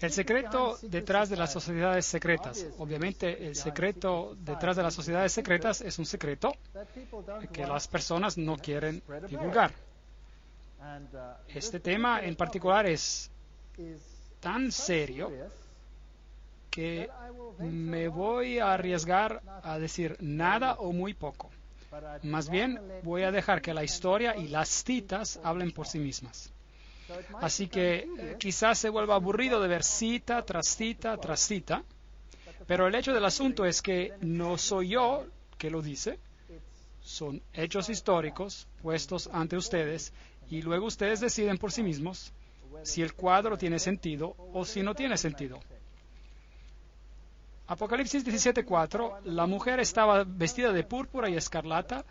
El secreto detrás de las sociedades secretas. Obviamente, el secreto detrás de las sociedades secretas es un secreto que las personas no quieren divulgar. Este tema en particular es tan serio que me voy a arriesgar a decir nada o muy poco. Más bien, voy a dejar que la historia y las citas hablen por sí mismas. Así que quizás se vuelva aburrido de ver cita tras cita tras cita, pero el hecho del asunto es que no soy yo que lo dice, son hechos históricos puestos ante ustedes y luego ustedes deciden por sí mismos si el cuadro tiene sentido o si no tiene sentido. Apocalipsis 17:4, la mujer estaba vestida de púrpura y escarlata,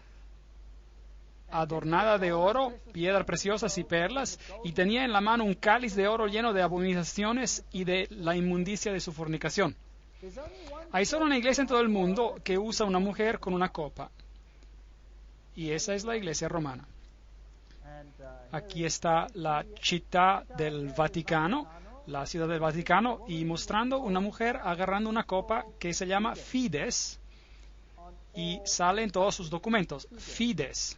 adornada de oro, piedras preciosas y perlas, y tenía en la mano un cáliz de oro lleno de abominaciones y de la inmundicia de su fornicación. Hay solo una iglesia en todo el mundo que usa una mujer con una copa, y esa es la iglesia romana. Aquí está la città del Vaticano, la ciudad del Vaticano, y mostrando una mujer agarrando una copa que se llama Fides, y sale en todos sus documentos, Fides.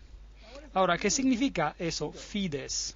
Ahora, ¿qué significa eso, Fides?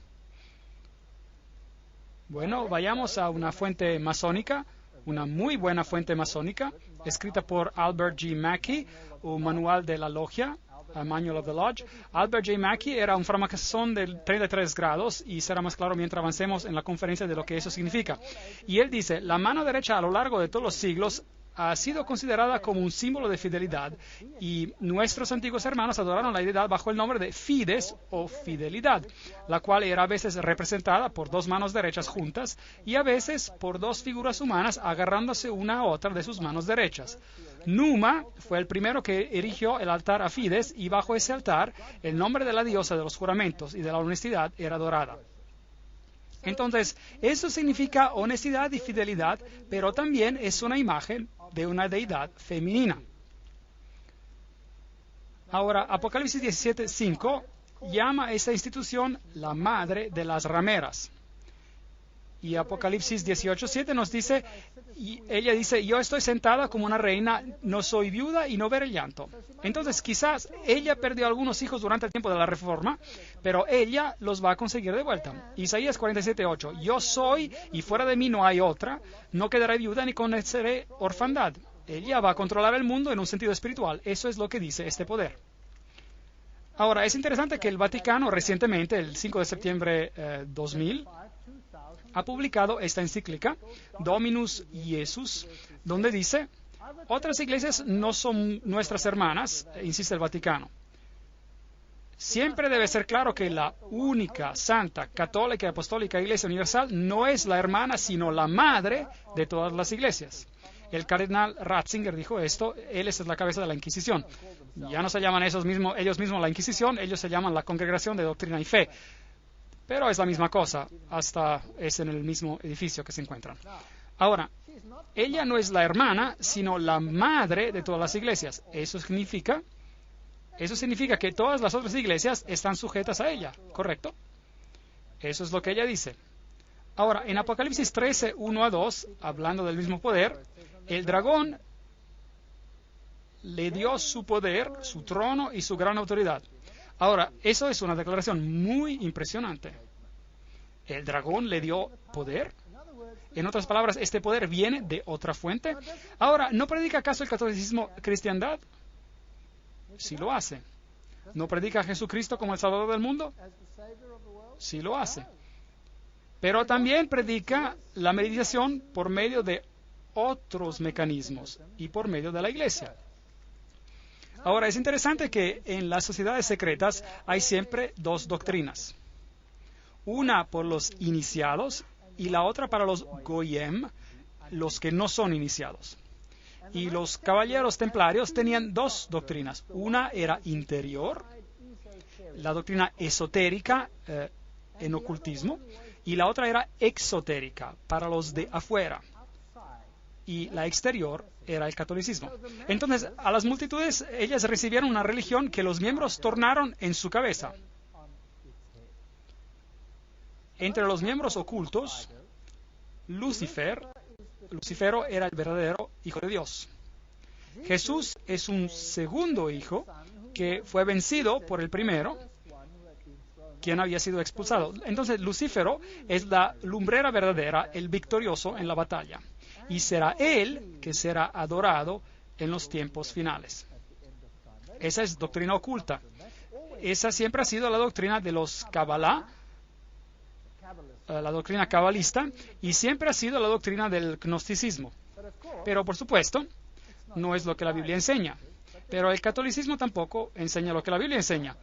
Bueno, vayamos a una fuente masónica, una muy buena fuente masónica, escrita por Albert G. Mackey, un manual de la logia, a Manual of the Lodge. Albert J. Mackey era un francmasón de 33 grados y será más claro mientras avancemos en la conferencia de lo que eso significa. Y él dice, la mano derecha a lo largo de todos los siglos ha sido considerada como un símbolo de fidelidad y nuestros antiguos hermanos adoraron la deidad bajo el nombre de Fides o fidelidad, la cual era a veces representada por dos manos derechas juntas y a veces por dos figuras humanas agarrándose una a otra de sus manos derechas. Numa fue el primero que erigió el altar a Fides y bajo ese altar el nombre de la diosa de los juramentos y de la honestidad era adorada. Entonces, eso significa honestidad y fidelidad, pero también es una imagen de una deidad femenina. Ahora, Apocalipsis 17:5 llama a esta institución la madre de las rameras. Y Apocalipsis 18:7 nos dice, y ella dice, yo estoy sentada como una reina, no soy viuda y no veré llanto. Entonces, quizás ella perdió algunos hijos durante el tiempo de la Reforma, pero ella los va a conseguir de vuelta. Isaías 47:8, yo soy y fuera de mí no hay otra, no quedaré viuda ni conoceré orfandad. Ella va a controlar el mundo en un sentido espiritual. Eso es lo que dice este poder. Ahora, es interesante que el Vaticano recientemente, el 5 de septiembre 2000, ha publicado esta encíclica, Dominus Iesus, donde dice, otras iglesias no son nuestras hermanas, insiste el Vaticano. Siempre debe ser claro que la única, santa, católica y apostólica Iglesia Universal no es la hermana, sino la madre de todas las iglesias. El cardenal Ratzinger dijo esto, él es la cabeza de la Inquisición. Ya no se llaman ellos mismos la Inquisición, ellos se llaman la Congregación de Doctrina y Fe. Pero es la misma cosa, hasta es en el mismo edificio que se encuentran. Ahora, ella no es la hermana, sino la madre de todas las iglesias. Eso significa que todas las otras iglesias están sujetas a ella, ¿correcto? Eso es lo que ella dice. Ahora, en Apocalipsis 13:1-2, hablando del mismo poder, el dragón le dio su poder, su trono y su gran autoridad. Ahora, eso es una declaración muy impresionante. ¿El dragón le dio poder? En otras palabras, ¿este poder viene de otra fuente? Ahora, ¿no predica acaso el catolicismo cristiandad? Sí lo hace. ¿No predica a Jesucristo como el Salvador del mundo? Sí lo hace. Pero también predica la meditación por medio de otros mecanismos y por medio de la iglesia. Ahora, es interesante que en las sociedades secretas hay siempre dos doctrinas. Una por los iniciados y la otra para los goyim, los que no son iniciados. Y los caballeros templarios tenían dos doctrinas. Una era interior, la doctrina esotérica en ocultismo, y la otra era exotérica, para los de afuera. Y la exterior era el catolicismo. Entonces, a las multitudes, ellas recibieron una religión que los miembros tornaron en su cabeza. Entre los miembros ocultos, Lucifero era el verdadero Hijo de Dios. Jesús es un segundo hijo que fue vencido por el primero, quien había sido expulsado. Entonces, Lucífero es la lumbrera verdadera, el victorioso en la batalla. Y será él que será adorado en los tiempos finales. Esa es doctrina oculta. Esa siempre ha sido la doctrina de los Kabbalah, la doctrina cabalista, y siempre ha sido la doctrina del gnosticismo. Pero, por supuesto, no es lo que la Biblia enseña. Pero el catolicismo tampoco enseña lo que la Biblia enseña.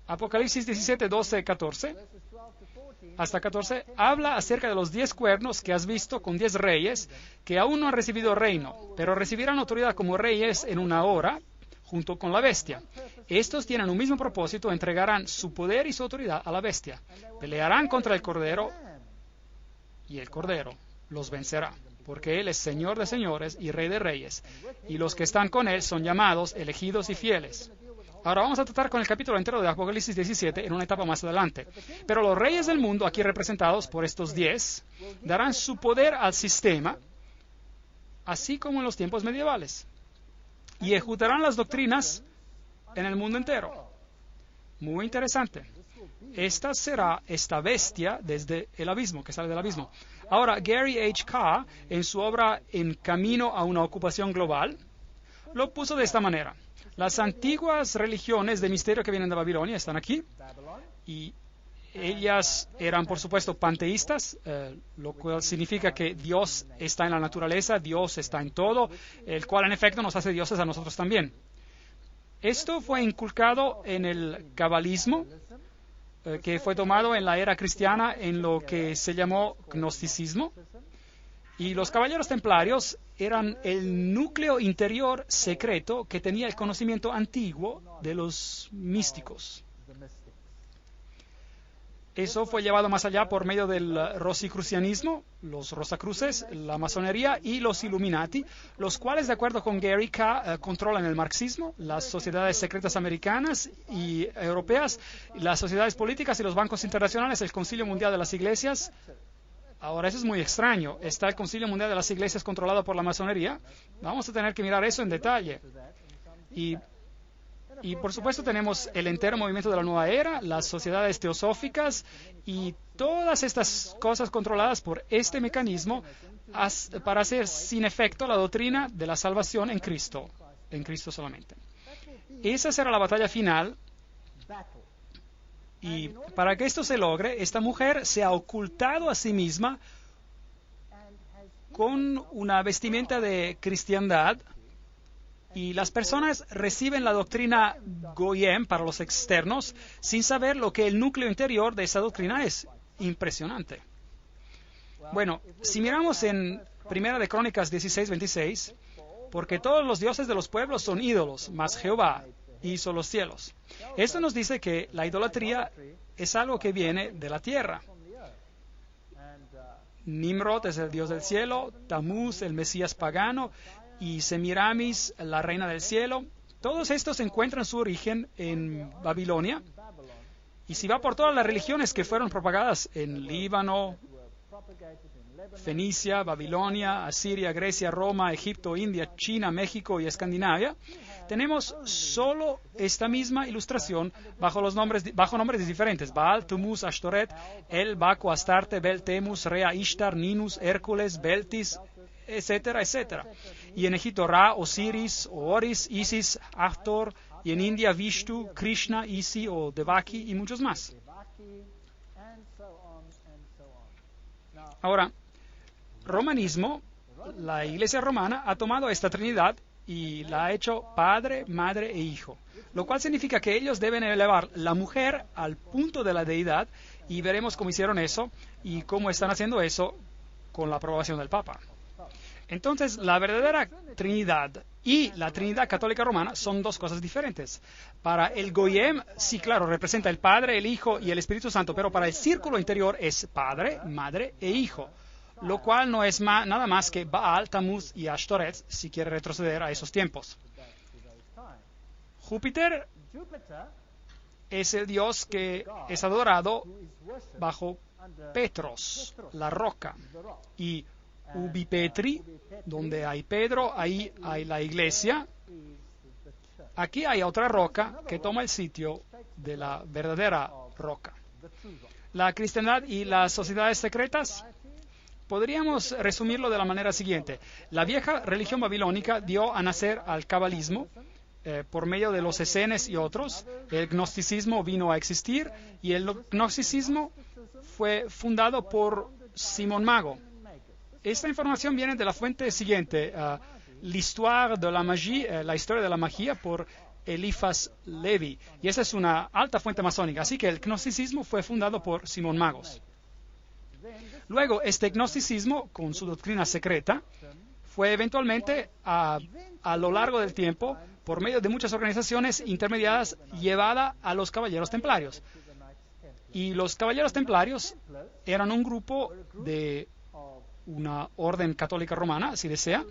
Apocalipsis 17, 12, 14, hasta 14, habla acerca de los 10 cuernos que has visto con 10 reyes que aún no han recibido reino, pero recibirán autoridad como reyes en una hora, junto con la bestia. Estos tienen un mismo propósito, entregarán su poder y su autoridad a la bestia. Pelearán contra el Cordero, y el Cordero los vencerá, porque Él es Señor de señores y Rey de reyes, y los que están con Él son llamados, elegidos y fieles. Ahora vamos a tratar con el capítulo entero de Apocalipsis 17 en una etapa más adelante. Pero los reyes del mundo, aquí representados por estos 10, darán su poder al sistema, así como en los tiempos medievales, y ejecutarán las doctrinas en el mundo entero. Muy interesante. Esta será esta bestia desde el abismo, que sale del abismo. Ahora, Gary H. Carr, en su obra En Camino a una Ocupación Global, lo puso de esta manera. Las antiguas religiones de misterio que vienen de Babilonia están aquí, y ellas eran, por supuesto, panteístas, lo cual significa que Dios está en la naturaleza, Dios está en todo, el cual en efecto nos hace dioses a nosotros también. Esto fue inculcado en el cabalismo, que fue tomado en la era cristiana en lo que se llamó gnosticismo. Y los caballeros templarios eran el núcleo interior secreto que tenía el conocimiento antiguo de los místicos. Eso fue llevado más allá por medio del rosicrucianismo, los rosacruces, la masonería y los Illuminati, los cuales, de acuerdo con Gary K., controlan el marxismo, las sociedades secretas americanas y europeas, las sociedades políticas y los bancos internacionales, el Concilio Mundial de las Iglesias. Ahora, eso es muy extraño. ¿Está el Concilio Mundial de las Iglesias controlado por la masonería? Vamos a tener que mirar eso en detalle. Y por supuesto tenemos el entero movimiento de la nueva era, las sociedades teosóficas y todas estas cosas controladas por este mecanismo para hacer sin efecto la doctrina de la salvación en Cristo solamente. Esa será la batalla final. Y para que esto se logre, esta mujer se ha ocultado a sí misma con una vestimenta de cristiandad, y las personas reciben la doctrina Goyim para los externos sin saber lo que el núcleo interior de esa doctrina es. Impresionante. Bueno, si miramos en Primera de Crónicas 16:26, porque todos los dioses de los pueblos son ídolos, mas Jehová hizo los cielos. Esto nos dice que la idolatría es algo que viene de la tierra. Nimrod es el dios del cielo, Tamuz el Mesías pagano, y Semiramis, la reina del cielo. Todos estos encuentran su origen en Babilonia. Y si va por todas las religiones que fueron propagadas en Líbano, Fenicia, Babilonia, Asiria, Grecia, Roma, Egipto, India, China, México y Escandinavia, tenemos solo esta misma ilustración bajo nombres diferentes: Baal, Tumuz, Ashtoret, El, Baco, Astarte, Bel, Temus, Rea, Ishtar, Ninus, Hércules, Beltis, etcétera, etcétera. Y en Egipto Ra, Osiris, Oris, Isis, Hathor, y en India Vishnu, Krishna, Isi o Devaki y muchos más. Ahora, romanismo, la Iglesia romana ha tomado esta Trinidad y la ha hecho Padre, Madre e Hijo, lo cual significa que ellos deben elevar la mujer al punto de la deidad, y veremos cómo hicieron eso y cómo están haciendo eso con la aprobación del Papa. Entonces, la verdadera Trinidad y la Trinidad católica romana son dos cosas diferentes. Para el Goyim, sí, claro, representa el Padre, el Hijo y el Espíritu Santo, pero para el círculo interior es Padre, Madre e Hijo, lo cual no es nada más que Baal, Tamuz y Ashtoret, si quiere retroceder a esos tiempos. Júpiter es el dios que es adorado bajo Petros, la roca, y ubi Petri, donde hay Pedro, ahí hay la iglesia. Aquí hay otra roca que toma el sitio de la verdadera roca. La cristiandad y las sociedades secretas, podríamos resumirlo de la manera siguiente. La vieja religión babilónica dio a nacer al cabalismo por medio de los esenes y otros. El gnosticismo vino a existir y el gnosticismo fue fundado por Simón Mago. Esta información viene de la fuente siguiente, l'histoire de la magie, la historia de la magia por Eliphas Levi. Y esa es una alta fuente masónica. Así que el gnosticismo fue fundado por Simón Magos. Luego, este gnosticismo, con su doctrina secreta, fue eventualmente, a lo largo del tiempo, por medio de muchas organizaciones intermediadas, llevada a los caballeros templarios. Y los caballeros templarios eran un grupo de una orden católica romana, si desea,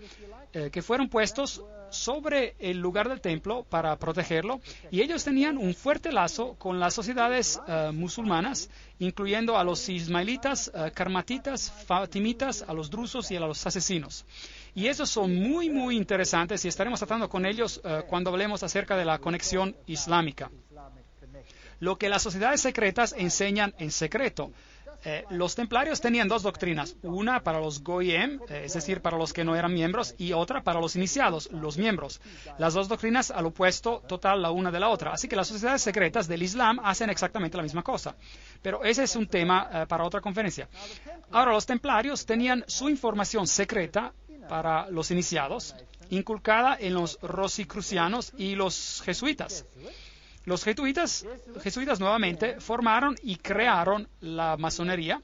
que fueron puestos sobre el lugar del templo para protegerlo, y ellos tenían un fuerte lazo con las sociedades musulmanas, incluyendo a los ismaelitas, karmatitas, fatimitas, a los drusos y a los asesinos. Y esos son muy, muy interesantes y estaremos tratando con ellos cuando hablemos acerca de la conexión islámica. Lo que las sociedades secretas enseñan en secreto. Los templarios tenían dos doctrinas, una para los goyim, es decir, para los que no eran miembros, y otra para los iniciados, los miembros. Las dos doctrinas al opuesto total la una de la otra. Así que las sociedades secretas del Islam hacen exactamente la misma cosa. Pero ese es un tema para otra conferencia. Ahora, los templarios tenían su información secreta para los iniciados, inculcada en los rosicrucianos y los jesuitas. Los jesuitas nuevamente formaron y crearon la masonería,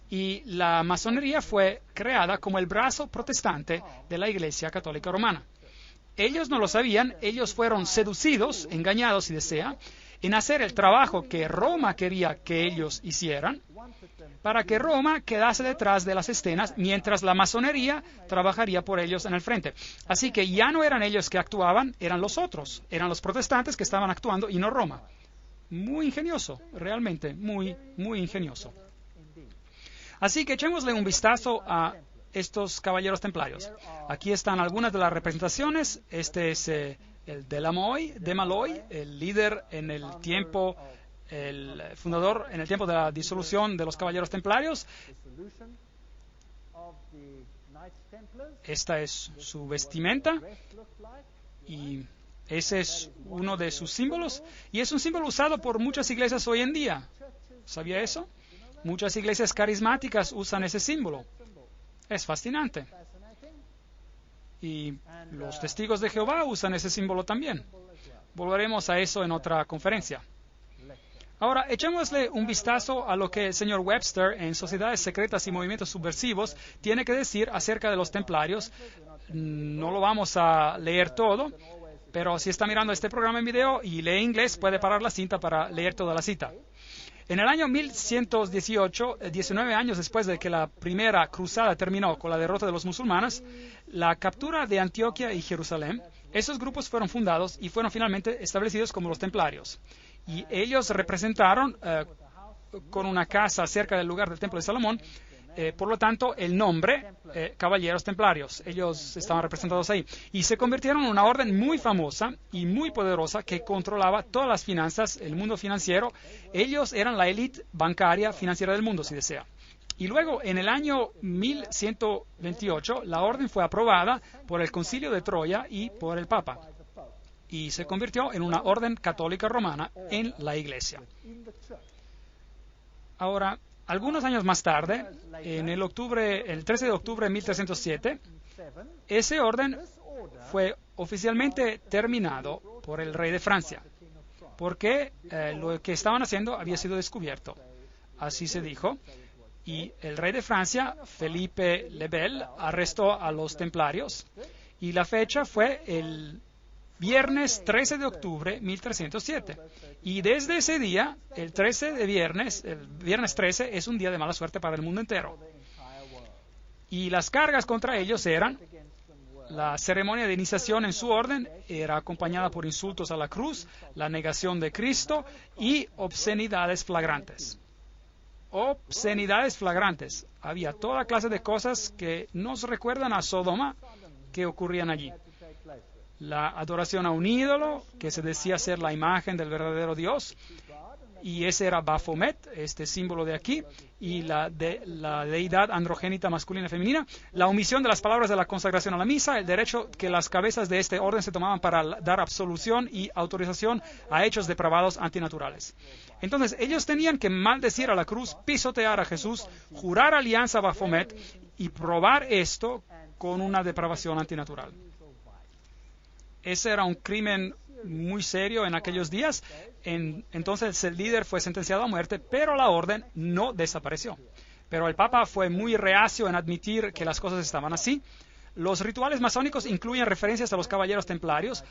y la masonería fue creada como el brazo protestante de la Iglesia Católica Romana. Ellos no lo sabían, ellos fueron seducidos, engañados si desea, en hacer el trabajo que Roma quería que ellos hicieran, para que Roma quedase detrás de las escenas, mientras la masonería trabajaría por ellos en el frente. Así que ya no eran ellos que actuaban, eran los otros, eran los protestantes que estaban actuando y no Roma. Muy ingenioso, realmente, muy, muy ingenioso. Así que echémosle un vistazo a estos caballeros templarios. Aquí están algunas de las representaciones. Este es el de Maloy, el líder en el tiempo, el fundador en el tiempo de la disolución de los caballeros templarios. Esta es su vestimenta y ese es uno de sus símbolos, y es un símbolo usado por muchas iglesias hoy en día. ¿Sabía eso? Muchas iglesias carismáticas usan ese símbolo. Es fascinante. Y los testigos de Jehová usan ese símbolo también. Volveremos a eso en otra conferencia. Ahora, echémosle un vistazo a lo que el señor Webster en Sociedades Secretas y Movimientos Subversivos tiene que decir acerca de los templarios. No lo vamos a leer todo, pero si está mirando este programa en video y lee inglés, puede parar la cinta para leer toda la cita. En el año 1118, 19 años después de que la primera cruzada terminó con la derrota de los musulmanes, la captura de Antioquia y Jerusalén, esos grupos fueron fundados y fueron finalmente establecidos como los templarios. Y ellos representaron con una casa cerca del lugar del Templo de Salomón, por lo tanto, el nombre, Caballeros Templarios. Ellos estaban representados ahí. Y se convirtieron en una orden muy famosa y muy poderosa que controlaba todas las finanzas, el mundo financiero. Ellos eran la élite bancaria financiera del mundo, si desea. Y luego, en el año 1128, la orden fue aprobada por el Concilio de Troya y por el Papa. Y se convirtió en una orden católica romana en la Iglesia. Ahora, algunos años más tarde, en el 13 de octubre de 1307, ese orden fue oficialmente terminado por el rey de Francia, porque lo que estaban haciendo había sido descubierto. Así se dijo. Y el rey de Francia, Felipe le Bel, arrestó a los templarios, y la fecha fue el viernes 13 de octubre 1307. Y desde ese día, el viernes 13, es un día de mala suerte para el mundo entero. Y las cargas contra ellos eran: la ceremonia de iniciación en su orden era acompañada por insultos a la cruz, la negación de Cristo y obscenidades flagrantes. obscenidades flagrantes. Había toda clase de cosas que nos recuerdan a Sodoma que ocurrían allí. La adoración a un ídolo que se decía ser la imagen del verdadero Dios, y ese era Baphomet, este símbolo de aquí, y la deidad androgénita masculina y femenina, la omisión de las palabras de la consagración a la misa, el derecho que las cabezas de este orden se tomaban para dar absolución y autorización a hechos depravados antinaturales. Entonces, ellos tenían que maldecir a la cruz, pisotear a Jesús, jurar alianza a Baphomet y probar esto con una depravación antinatural. Ese era un crimen muy serio en aquellos días. Entonces el líder fue sentenciado a muerte, pero la orden no desapareció. Pero el Papa fue muy reacio en admitir que las cosas estaban así. Los rituales masónicos incluyen referencias a los caballeros templarios.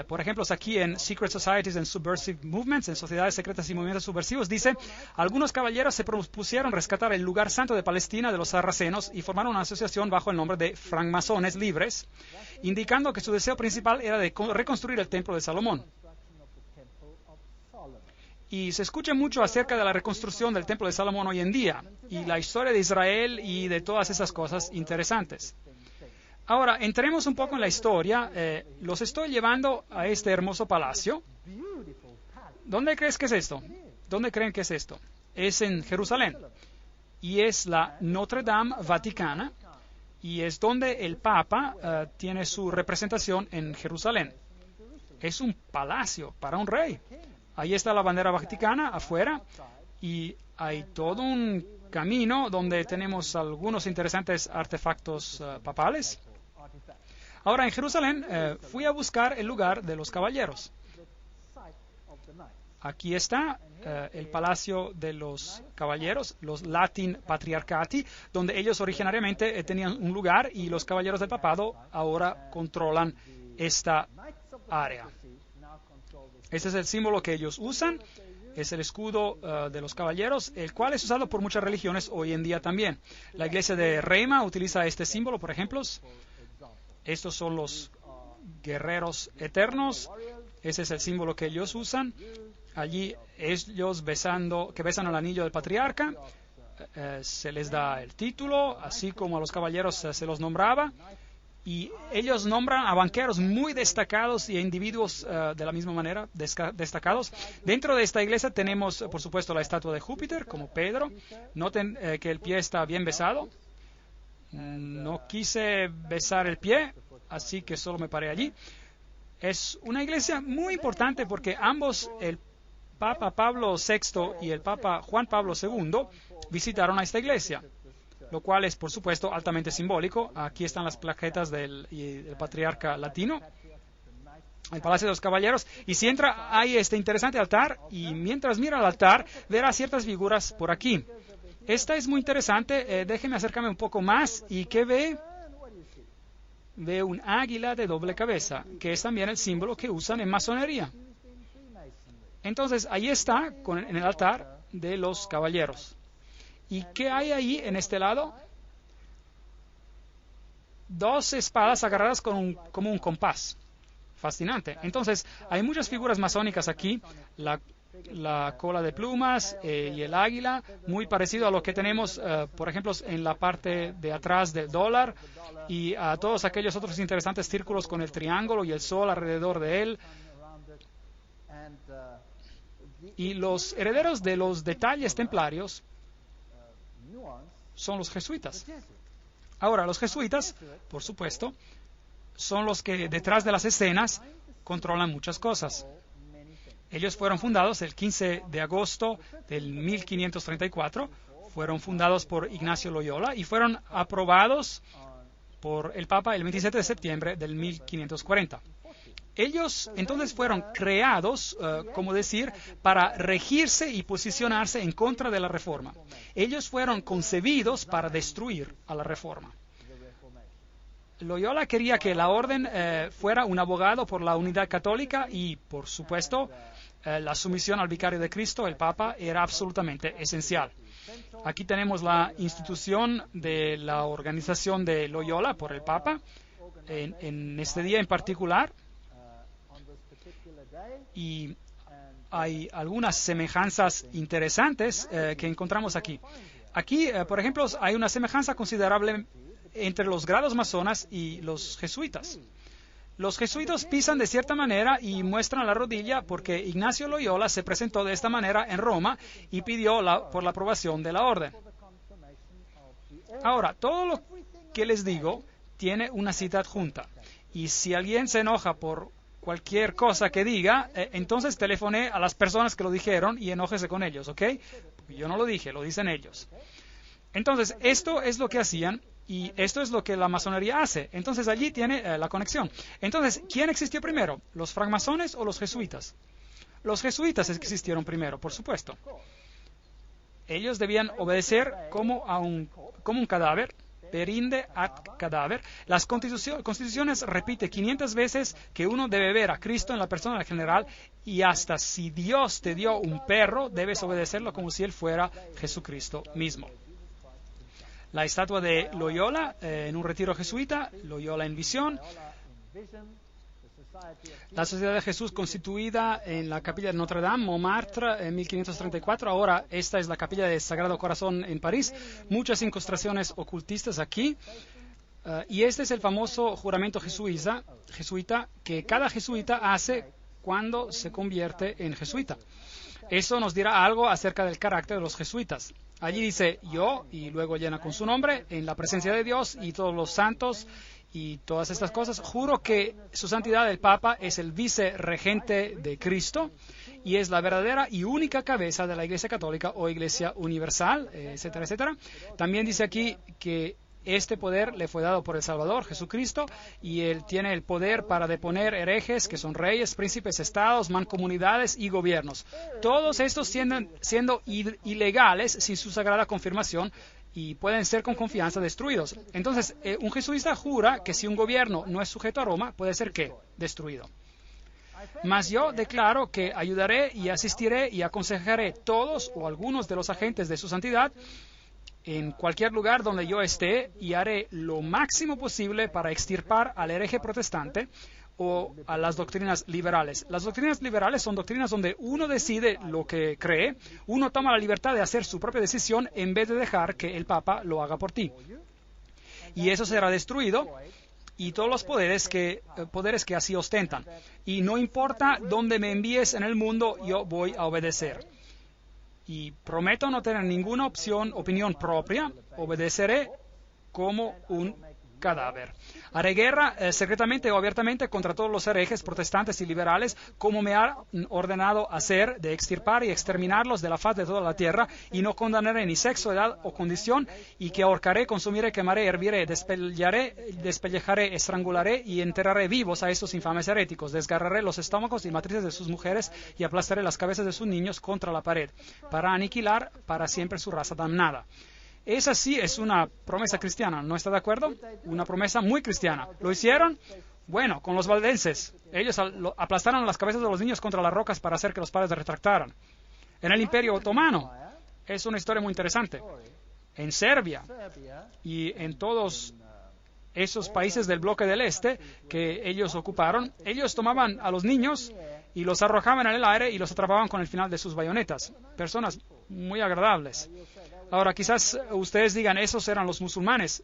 Por ejemplo, aquí en Secret Societies and Subversive Movements, en sociedades secretas y movimientos subversivos, dice: algunos caballeros se propusieron rescatar el lugar santo de Palestina de los sarracenos y formaron una asociación bajo el nombre de francmasones libres, indicando que su deseo principal era de reconstruir el templo de Salomón. Y se escucha mucho acerca de la reconstrucción del templo de Salomón hoy en día, y la historia de Israel y de todas esas cosas interesantes. Ahora, entremos un poco en la historia. Los estoy llevando a este hermoso palacio. ¿Dónde crees que es esto? ¿Dónde creen que es esto? Es en Jerusalén. Y es la Notre Dame Vaticana. Y es donde el Papa tiene su representación en Jerusalén. Es un palacio para un rey. Ahí está la bandera vaticana afuera. Y hay todo un camino donde tenemos algunos interesantes artefactos papales. Ahora, en Jerusalén fui a buscar el lugar de los caballeros. Aquí está el palacio de los caballeros, los Latin Patriarchati, donde ellos originariamente tenían un lugar, y los caballeros del papado ahora controlan esta área. Este es el símbolo que ellos usan. Es el escudo de los caballeros, el cual es usado por muchas religiones hoy en día también. La iglesia de Reima utiliza este símbolo, por ejemplo. Estos son los guerreros eternos. Ese es el símbolo que ellos usan. Allí ellos besan el anillo del patriarca. Se les da el título, así como a los caballeros se los nombraba. Y ellos nombran a banqueros muy destacados y a individuos de la misma manera destacados. Dentro de esta iglesia tenemos, por supuesto, la estatua de Júpiter, como Pedro. Noten que el pie está bien besado. No quise besar el pie, así que solo me paré allí. Es una iglesia muy importante porque ambos, el Papa Pablo VI y el Papa Juan Pablo II, visitaron a esta iglesia, lo cual es, por supuesto, altamente simbólico. Aquí están las plaquetas del patriarca latino, el Palacio de los Caballeros, y si entra, hay este interesante altar, y mientras mira el altar, verá ciertas figuras por aquí. Esta es muy interesante. Déjeme acercarme un poco más. ¿Y qué ve? Ve un águila de doble cabeza, que es también el símbolo que usan en masonería. Entonces, ahí está, en el altar de los caballeros. ¿Y qué hay ahí en este lado? Dos espadas agarradas como un compás. Fascinante. Entonces, hay muchas figuras masónicas aquí. La cola de plumas y el águila, muy parecido a lo que tenemos, por ejemplo, en la parte de atrás del dólar, y a todos aquellos otros interesantes círculos con el triángulo y el sol alrededor de él. Y los herederos de los detalles templarios son los jesuitas. Ahora, los jesuitas, por supuesto, son los que detrás de las escenas controlan muchas cosas. Ellos fueron fundados el 15 de agosto del 1534, fueron fundados por Ignacio Loyola y fueron aprobados por el Papa el 27 de septiembre del 1540. Ellos entonces fueron creados, como decir, para regirse y posicionarse en contra de la Reforma. Ellos fueron concebidos para destruir a la Reforma. Loyola quería que la orden fuera un abogado por la unidad católica y, por supuesto, la sumisión al vicario de Cristo, el Papa, era absolutamente esencial. Aquí tenemos la institución de la organización de Loyola por el Papa en este día en particular. Y hay algunas semejanzas interesantes que encontramos aquí. Aquí, por ejemplo, hay una semejanza considerable entre los grados masonas y los jesuitas. Los jesuitas pisan de cierta manera y muestran la rodilla porque Ignacio Loyola se presentó de esta manera en Roma y pidió por la aprobación de la orden. Ahora, todo lo que les digo tiene una cita adjunta. Y si alguien se enoja por cualquier cosa que diga, entonces telefone a las personas que lo dijeron y enójese con ellos, ¿ok? Porque yo no lo dije, lo dicen ellos. Entonces, esto es lo que hacían y esto es lo que la masonería hace. Entonces, allí tiene la conexión. Entonces, ¿quién existió primero? ¿Los francmasones o los jesuitas? Los jesuitas existieron primero, por supuesto. Ellos debían obedecer como un cadáver, perinde ad cadáver. Las constituciones repite 500 veces que uno debe ver a Cristo en la persona del general y hasta si Dios te dio un perro, debes obedecerlo como si él fuera Jesucristo mismo. La estatua de Loyola en un retiro jesuita, Loyola en visión. La Sociedad de Jesús constituida en la capilla de Notre Dame, Montmartre, en 1534. Ahora esta es la capilla del Sagrado Corazón en París. Muchas incrustaciones ocultistas aquí. Y este es el famoso juramento jesuita que cada jesuita hace cuando se convierte en jesuita. Eso nos dirá algo acerca del carácter de los jesuitas. Allí dice yo, y luego llena con su nombre, en la presencia de Dios y todos los santos y todas estas cosas. Juro que su santidad el Papa es el vicerregente de Cristo y es la verdadera y única cabeza de la Iglesia Católica o Iglesia Universal, etcétera, etcétera. También dice aquí que este poder le fue dado por el Salvador, Jesucristo, y él tiene el poder para deponer herejes, que son reyes, príncipes, estados, mancomunidades y gobiernos. Todos estos siendo ilegales sin su sagrada confirmación y pueden ser con confianza destruidos. Entonces, un jesuita jura que si un gobierno no es sujeto a Roma, puede ser ¿qué? Destruido. Mas yo declaro que ayudaré y asistiré y aconsejaré todos o algunos de los agentes de su santidad en cualquier lugar donde yo esté y haré lo máximo posible para extirpar al hereje protestante o a las doctrinas liberales. Las doctrinas liberales son doctrinas donde uno decide lo que cree, uno toma la libertad de hacer su propia decisión en vez de dejar que el Papa lo haga por ti. Y eso será destruido y todos los poderes que así ostentan. Y no importa dónde me envíes en el mundo, yo voy a obedecer. Y prometo no tener ninguna opinión propia, obedeceré como un cadáver. Haré guerra secretamente o abiertamente contra todos los herejes protestantes y liberales, como me ha ordenado hacer, de extirpar y exterminarlos de la faz de toda la tierra, y no condenaré ni sexo, edad o condición, y que ahorcaré, consumiré, quemaré, herviré, despellejaré, estrangularé y enterraré vivos a estos infames heréticos, desgarraré los estómagos y matrices de sus mujeres y aplastaré las cabezas de sus niños contra la pared, para aniquilar para siempre su raza damnada. Esa sí es una promesa cristiana, ¿no está de acuerdo? Una promesa muy cristiana. ¿Lo hicieron? Bueno, con los valdenses. Ellos aplastaron las cabezas de los niños contra las rocas para hacer que los padres se retractaran. En el Imperio Otomano, es una historia muy interesante. En Serbia y en todos esos países del bloque del este que ellos ocuparon, ellos tomaban a los niños y los arrojaban en el aire y los atrapaban con el final de sus bayonetas. Personas muy agradables. Ahora, quizás ustedes digan, esos eran los musulmanes,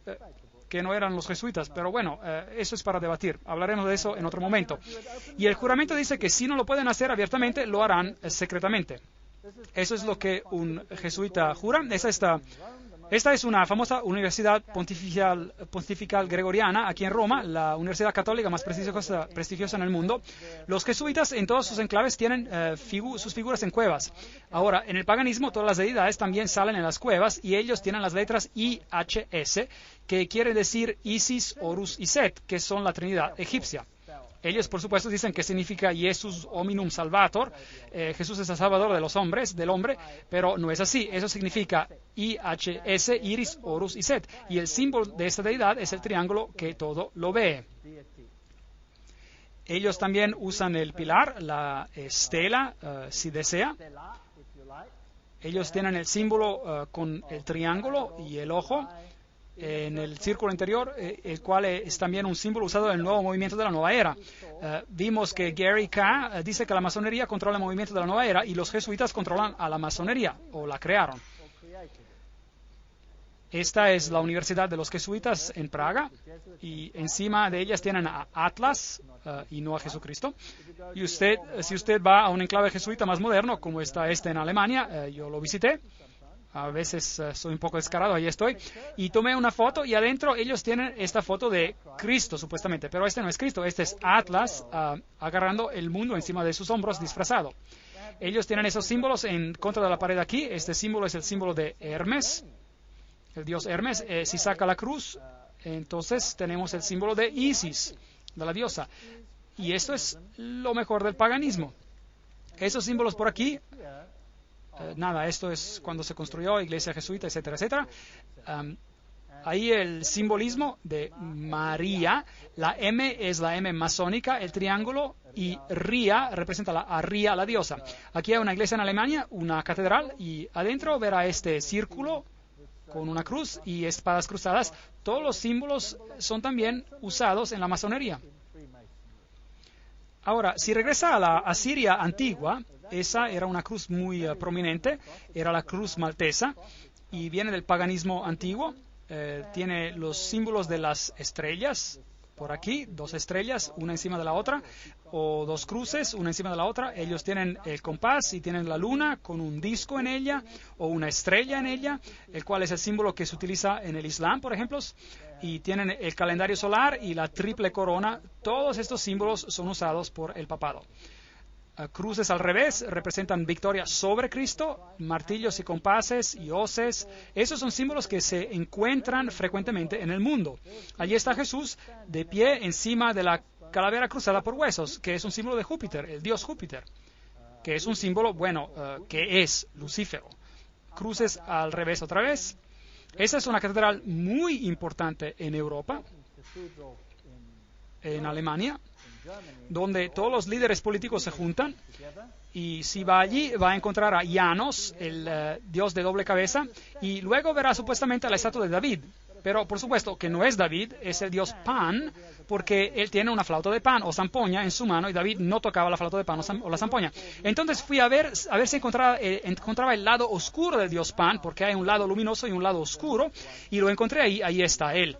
que no eran los jesuitas, pero bueno, eso es para debatir. Hablaremos de eso en otro momento. Y el juramento dice que si no lo pueden hacer abiertamente, lo harán secretamente. Eso es lo que un jesuita jura. Esta es una famosa universidad pontifical gregoriana aquí en Roma, la universidad católica más prestigiosa en el mundo. Los jesuitas en todos sus enclaves tienen sus figuras en cuevas. Ahora, en el paganismo todas las deidades también salen en las cuevas y ellos tienen las letras IHS, que quiere decir Isis, Horus y Set, que son la Trinidad egipcia. Ellos, por supuesto, dicen que significa Jesus hominum salvator, Jesús es el salvador de los hombres, del hombre, pero no es así. Eso significa IHS, Iris, Horus y Set. Y el símbolo de esta deidad es el triángulo que todo lo ve. Ellos también usan el pilar, la estela, si desea. Ellos tienen el símbolo con el triángulo y el ojo. en el círculo interior, el cual es también un símbolo usado en el nuevo movimiento de la nueva era. Vimos que Gary K. Dice que la masonería controla el movimiento de la nueva era y los jesuitas controlan a la masonería, o la crearon. Esta es la Universidad de los Jesuitas en Praga, y encima de ellas tienen a Atlas y no a Jesucristo. Y si usted va a un enclave jesuita más moderno, como está este en Alemania, yo lo visité. A veces soy un poco descarado, ahí estoy. Y tomé una foto y adentro ellos tienen esta foto de Cristo, supuestamente. Pero este no es Cristo, este es Atlas agarrando el mundo encima de sus hombros disfrazado. Ellos tienen esos símbolos en contra de la pared aquí. Este símbolo es el símbolo de Hermes, el dios Hermes. Si saca la cruz, entonces tenemos el símbolo de Isis, de la diosa. Y esto es lo mejor del paganismo. Esos símbolos por aquí, nada, esto es cuando se construyó iglesia jesuita, etcétera, etcétera. Ahí el simbolismo de María, la M es la M masónica, el triángulo, y Ría representa a Ría, la diosa. Aquí hay una iglesia en Alemania, una catedral, y adentro verá este círculo con una cruz y espadas cruzadas. Todos los símbolos son también usados en la masonería. Ahora, si regresa a la Asiria antigua, esa era una cruz muy prominente, era la cruz maltesa, y viene del paganismo antiguo. Tiene los símbolos de las estrellas, por aquí, 2 estrellas, una encima de la otra, o 2 cruces, una encima de la otra. Ellos tienen el compás y tienen la luna con un disco en ella, o una estrella en ella, el cual es el símbolo que se utiliza en el Islam, por ejemplo. Y tienen el calendario solar y la triple corona. Todos estos símbolos son usados por el papado. Cruces al revés representan victoria sobre Cristo, martillos y compases y hoces. Esos son símbolos que se encuentran frecuentemente en el mundo. Allí está Jesús de pie encima de la calavera cruzada por huesos, que es un símbolo de Júpiter, el dios Júpiter, que es un símbolo, que es Lucífero. Cruces al revés otra vez. Esa es una catedral muy importante en Europa, en Alemania, donde todos los líderes políticos se juntan, y si va allí va a encontrar a Janos, el dios de doble cabeza, y luego verá supuestamente la estatua de David, pero por supuesto que no es David, es el dios Pan, porque él tiene una flauta de pan o zampoña en su mano, y David no tocaba la flauta de pan o la zampoña. Entonces fui a ver si encontraba el lado oscuro del dios Pan, porque hay un lado luminoso y un lado oscuro, y lo encontré ahí está él.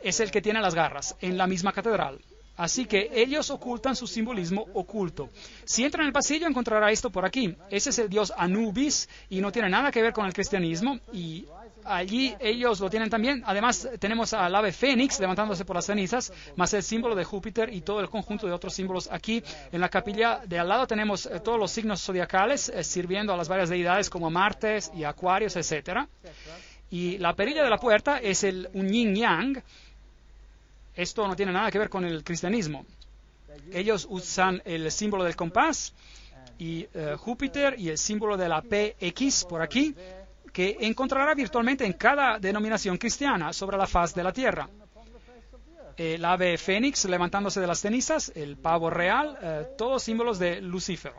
Es el que tiene las garras, en la misma catedral. Así que ellos ocultan su simbolismo oculto. Si entra en el pasillo encontrará esto por aquí. Ese es el dios Anubis y no tiene nada que ver con el cristianismo. Y allí ellos lo tienen también. Además tenemos al ave fénix levantándose por las cenizas, más el símbolo de Júpiter y todo el conjunto de otros símbolos. Aquí en la capilla de al lado tenemos todos los signos zodiacales sirviendo a las varias deidades como Martes y Acuarios, etc. Y la perilla de la puerta es un yin yang. Esto no tiene nada que ver con el cristianismo. Ellos usan el símbolo del compás y Júpiter y el símbolo de la PX por aquí, que encontrará virtualmente en cada denominación cristiana sobre la faz de la tierra. El ave fénix levantándose de las cenizas, el pavo real, todos símbolos de Lucífero.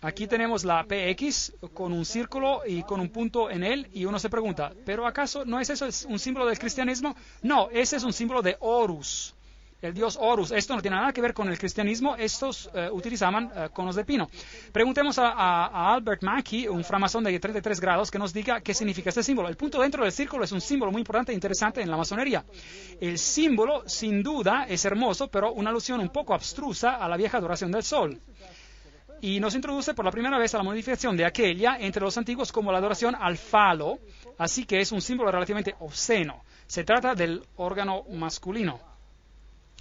Aquí tenemos la PX con un círculo y con un punto en él, y uno se pregunta, ¿pero acaso no es eso un símbolo del cristianismo? No, ese es un símbolo de Horus, el dios Horus. Esto no tiene nada que ver con el cristianismo, estos utilizaban conos de pino. Preguntemos a Albert Mackey, un framasón de 33 grados, que nos diga qué significa este símbolo. El punto dentro del círculo es un símbolo muy importante e interesante en la masonería. El símbolo, sin duda, es hermoso, pero una alusión un poco abstrusa a la vieja adoración del sol. Y nos introduce por la primera vez a la modificación de aquella entre los antiguos como la adoración al falo, así que es un símbolo relativamente obsceno. Se trata del órgano masculino.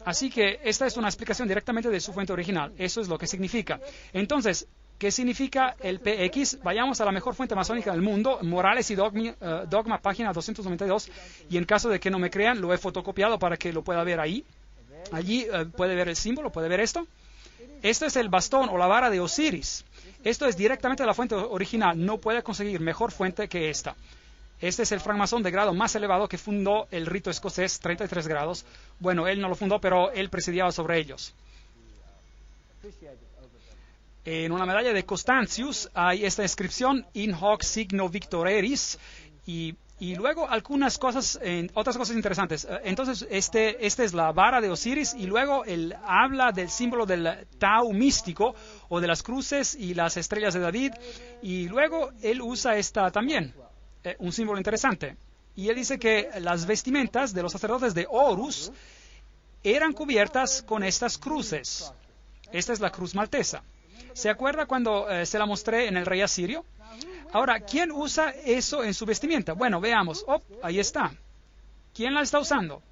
Así que esta es una explicación directamente de su fuente original. Eso es lo que significa. Entonces, ¿qué significa el PX? Vayamos a la mejor fuente masónica del mundo, Morales y Dogma, página 292, y en caso de que no me crean, lo he fotocopiado para que lo pueda ver ahí. Allí puede ver el símbolo, puede ver esto. Esto es el bastón o la vara de Osiris. Esto es directamente de la fuente original. No puede conseguir mejor fuente que esta. Este es el francmasón de grado más elevado que fundó el rito escocés, 33 grados. Bueno, él no lo fundó, pero él presidiaba sobre ellos. En una medalla de Constantius hay esta inscripción, In hoc signo victoreris, y Y luego algunas cosas, otras cosas interesantes. Entonces, esta es la vara de Osiris y luego él habla del símbolo del Tau místico o de las cruces y las estrellas de David. Y luego él usa esta también, un símbolo interesante. Y él dice que las vestimentas de los sacerdotes de Horus eran cubiertas con estas cruces. Esta es la cruz maltesa. ¿Se acuerda cuando se la mostré en el rey asirio? Ahora, ¿quién usa eso en su vestimenta? Bueno, veamos. Oh, ahí está. ¿Quién la está usando?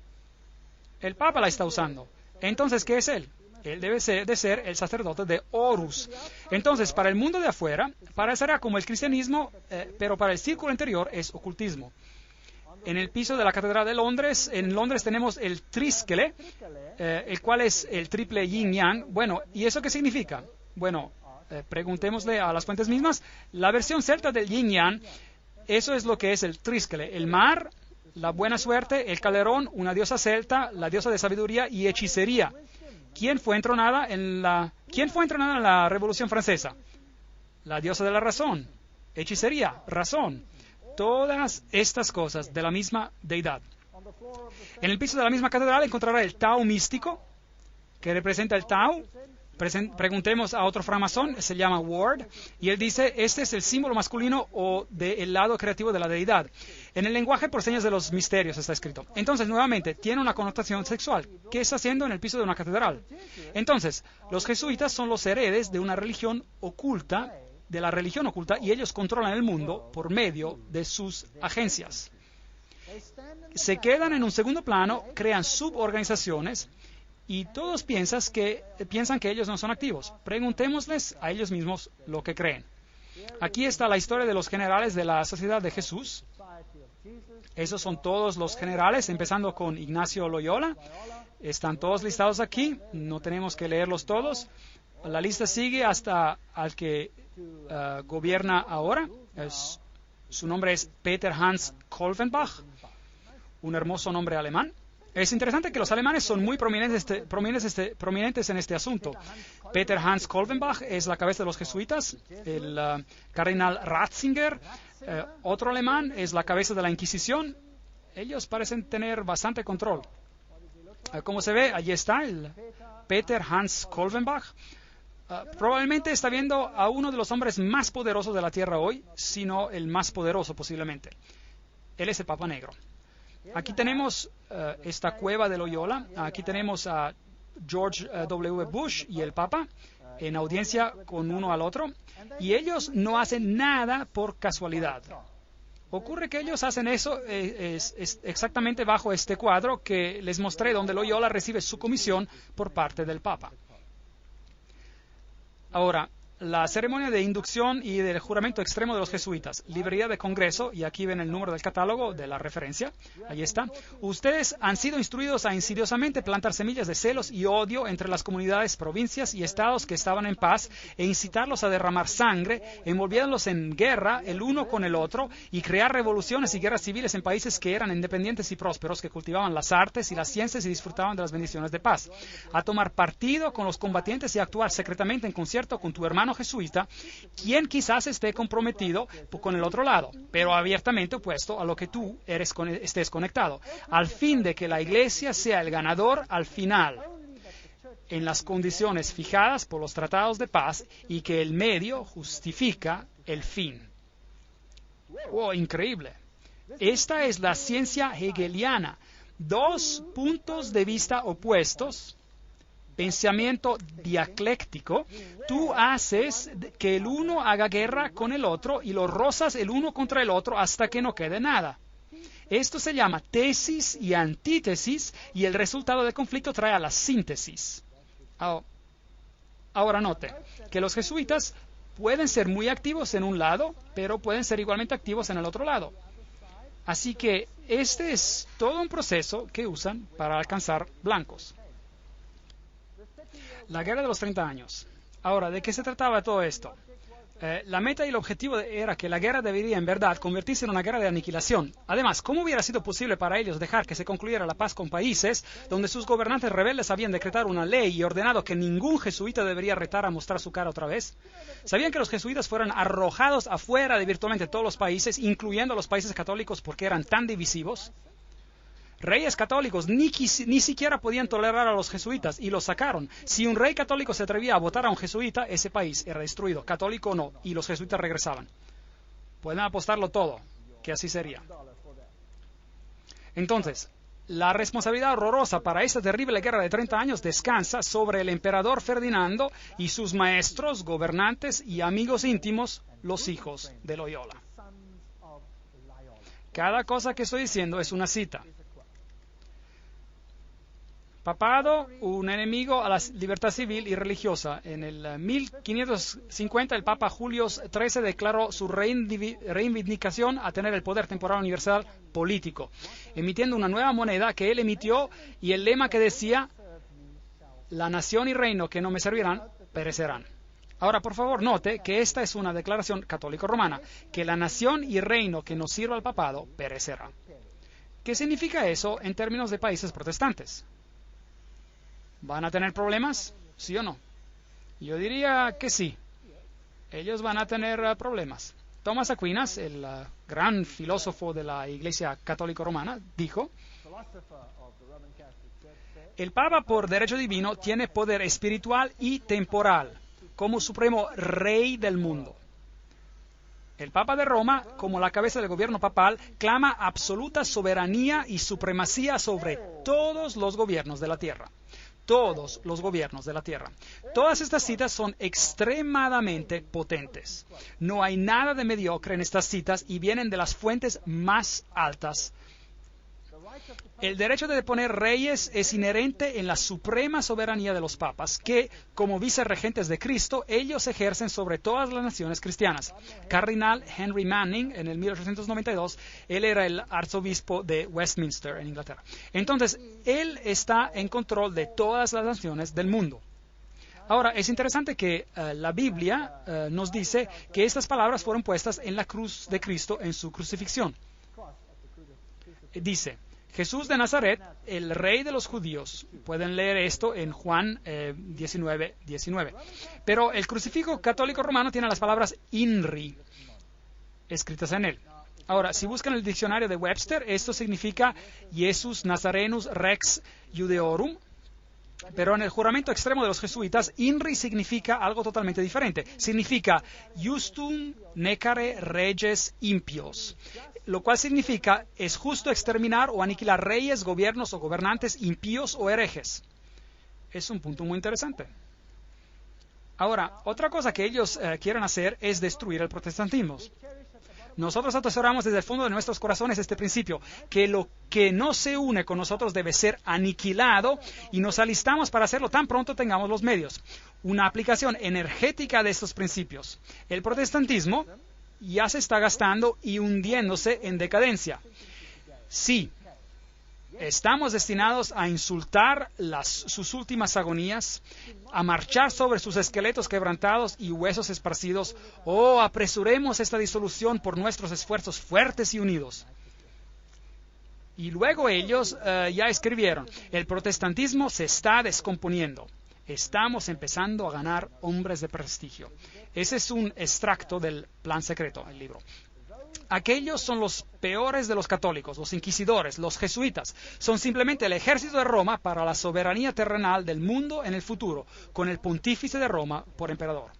El Papa la está usando. Entonces, ¿qué es él? Él debe de ser el sacerdote de Horus. Entonces, para el mundo de afuera, parecerá como el cristianismo, pero para el círculo interior es ocultismo. En el piso de la Catedral de Londres, en Londres tenemos el trísquele, el cual es el triple yin-yang. Bueno, ¿y eso qué significa? Bueno, preguntémosle a las fuentes mismas. La versión celta del yin-yang, eso es lo que es el trísquele. El mar, la buena suerte, el calderón, una diosa celta, la diosa de sabiduría y hechicería. ¿Quién fue entronada en la Revolución Francesa? La diosa de la razón, hechicería, razón. Todas estas cosas de la misma deidad. En el piso de la misma catedral encontrará el Tau místico, que representa el Tau. Preguntemos a otro framasón, se llama Ward, y él dice, este es el símbolo masculino o del lado creativo de la deidad. En el lenguaje por señas de los misterios está escrito. Entonces, nuevamente, tiene una connotación sexual. ¿Qué está haciendo en el piso de una catedral? Entonces, los jesuitas son los heredes de una religión oculta, y ellos controlan el mundo por medio de sus agencias. Se quedan en un segundo plano, crean suborganizaciones, y todos piensan que ellos no son activos. Preguntémosles a ellos mismos lo que creen. Aquí está la historia de los generales de la Sociedad de Jesús. Esos son todos los generales, empezando con Ignacio Loyola. Están todos listados aquí, no tenemos que leerlos todos. La lista sigue hasta al que gobierna ahora. Su nombre es Peter Hans Kolvenbach, un hermoso nombre alemán. Es interesante que los alemanes son muy prominentes en este asunto. Peter Hans Kolvenbach es la cabeza de los jesuitas. El cardenal Ratzinger, otro alemán, es la cabeza de la Inquisición. Ellos parecen tener bastante control. Como se ve, allí está el Peter Hans Kolvenbach. Probablemente está viendo a uno de los hombres más poderosos de la tierra hoy, sino el más poderoso posiblemente. Él es el Papa Negro. Aquí tenemos esta cueva de Loyola. Aquí tenemos a George W. Bush y el Papa en audiencia con uno al otro. Y ellos no hacen nada por casualidad. Ocurre que ellos hacen eso es exactamente bajo este cuadro que les mostré, donde Loyola recibe su comisión por parte del Papa. Ahora, la ceremonia de inducción y del juramento extremo de los jesuitas, librería de Congreso, y aquí ven el número del catálogo de la referencia, ahí está. Ustedes han sido instruidos a insidiosamente plantar semillas de celos y odio entre las comunidades, provincias y estados que estaban en paz e incitarlos a derramar sangre, envolviéndolos en guerra el uno con el otro y crear revoluciones y guerras civiles en países que eran independientes y prósperos, que cultivaban las artes y las ciencias y disfrutaban de las bendiciones de paz. A tomar partido con los combatientes y a actuar secretamente en concierto con tu hermano jesuita, quien quizás esté comprometido con el otro lado, pero abiertamente opuesto a lo que tú estés conectado, al fin de que la iglesia sea el ganador al final, en las condiciones fijadas por los tratados de paz, y que el medio justifica el fin. ¡Oh, increíble! Esta es la ciencia hegeliana. Dos puntos de vista opuestos, pensamiento dialéctico. Tú haces que el uno haga guerra con el otro y lo rozas el uno contra el otro hasta que no quede nada. Esto se llama tesis y antítesis, y el resultado del conflicto trae a la síntesis. Ahora note que los jesuitas pueden ser muy activos en un lado, pero pueden ser igualmente activos en el otro lado. Así que este es todo un proceso que usan para alcanzar blancos. La guerra de los 30 años. Ahora, ¿de qué se trataba todo esto? La meta y el objetivo era que la guerra debería en verdad convertirse en una guerra de aniquilación. Además, ¿cómo hubiera sido posible para ellos dejar que se concluyera la paz con países donde sus gobernantes rebeldes habían decretado una ley y ordenado que ningún jesuita debería retar a mostrar su cara otra vez? ¿Sabían que los jesuitas fueron arrojados afuera de virtualmente todos los países, incluyendo los países católicos, porque eran tan divisivos? Reyes católicos ni siquiera podían tolerar a los jesuitas y los sacaron. Si un rey católico se atrevía a votar a un jesuita, ese país era destruido, católico o no, y los jesuitas regresaban. Pueden apostarlo todo, que así sería. Entonces, la responsabilidad horrorosa para esta terrible guerra de 30 años descansa sobre el emperador Ferdinando y sus maestros, gobernantes y amigos íntimos, los hijos de Loyola. Cada cosa que estoy diciendo es una cita. Papado, un enemigo a la libertad civil y religiosa. En el 1550, el Papa Julio XIII declaró su reivindicación a tener el poder temporal universal político, emitiendo una nueva moneda que él emitió y el lema que decía: la nación y reino que no me servirán, perecerán. Ahora, por favor, note que esta es una declaración católico-romana, que la nación y reino que no sirva al papado, perecerá. ¿Qué significa eso en términos de países protestantes? ¿Van a tener problemas? ¿Sí o no? Yo diría que sí. Ellos van a tener problemas. Tomás Aquinas, el gran filósofo de la Iglesia Católica Romana, dijo: el Papa por derecho divino tiene poder espiritual y temporal, como supremo rey del mundo. El Papa de Roma, como la cabeza del gobierno papal, clama absoluta soberanía y supremacía sobre todos los gobiernos de la tierra. Todos los gobiernos de la tierra. Todas estas citas son extremadamente potentes. No hay nada de mediocre en estas citas y vienen de las fuentes más altas. El derecho de deponer reyes es inherente en la suprema soberanía de los papas, que, como vicerregentes de Cristo, ellos ejercen sobre todas las naciones cristianas. Cardinal Henry Manning, en el 1892, él era el arzobispo de Westminster, en Inglaterra. Entonces, él está en control de todas las naciones del mundo. Ahora, es interesante que la Biblia nos dice que estas palabras fueron puestas en la cruz de Cristo en su crucifixión. Dice: Jesús de Nazaret, el rey de los judíos. Pueden leer esto en Juan 19:19. Pero el crucifijo católico romano tiene las palabras INRI escritas en él. Ahora, si buscan el diccionario de Webster, esto significa Jesus Nazarenus Rex Judeorum. Pero en el juramento extremo de los jesuitas, INRI significa algo totalmente diferente. Significa Justum Necare Reges Impios, lo cual significa es justo exterminar o aniquilar reyes, gobiernos o gobernantes impíos o herejes. Es un punto muy interesante. Ahora, otra cosa que ellos quieren hacer es destruir el protestantismo. Nosotros atesoramos desde el fondo de nuestros corazones este principio, que lo que no se une con nosotros debe ser aniquilado, y nos alistamos para hacerlo tan pronto tengamos los medios. Una aplicación energética de estos principios. El protestantismo ya se está gastando y hundiéndose en decadencia. Sí, estamos destinados a insultar sus últimas agonías, a marchar sobre sus esqueletos quebrantados y huesos esparcidos. Oh, apresuremos esta disolución por nuestros esfuerzos fuertes y unidos. Y luego ellos ya escribieron: el protestantismo se está descomponiendo. Estamos empezando a ganar hombres de prestigio. Ese es un extracto del Plan Secreto, el libro. Aquellos son los peores de los católicos, los inquisidores, los jesuitas. Son simplemente el ejército de Roma para la soberanía terrenal del mundo en el futuro, con el pontífice de Roma por emperador.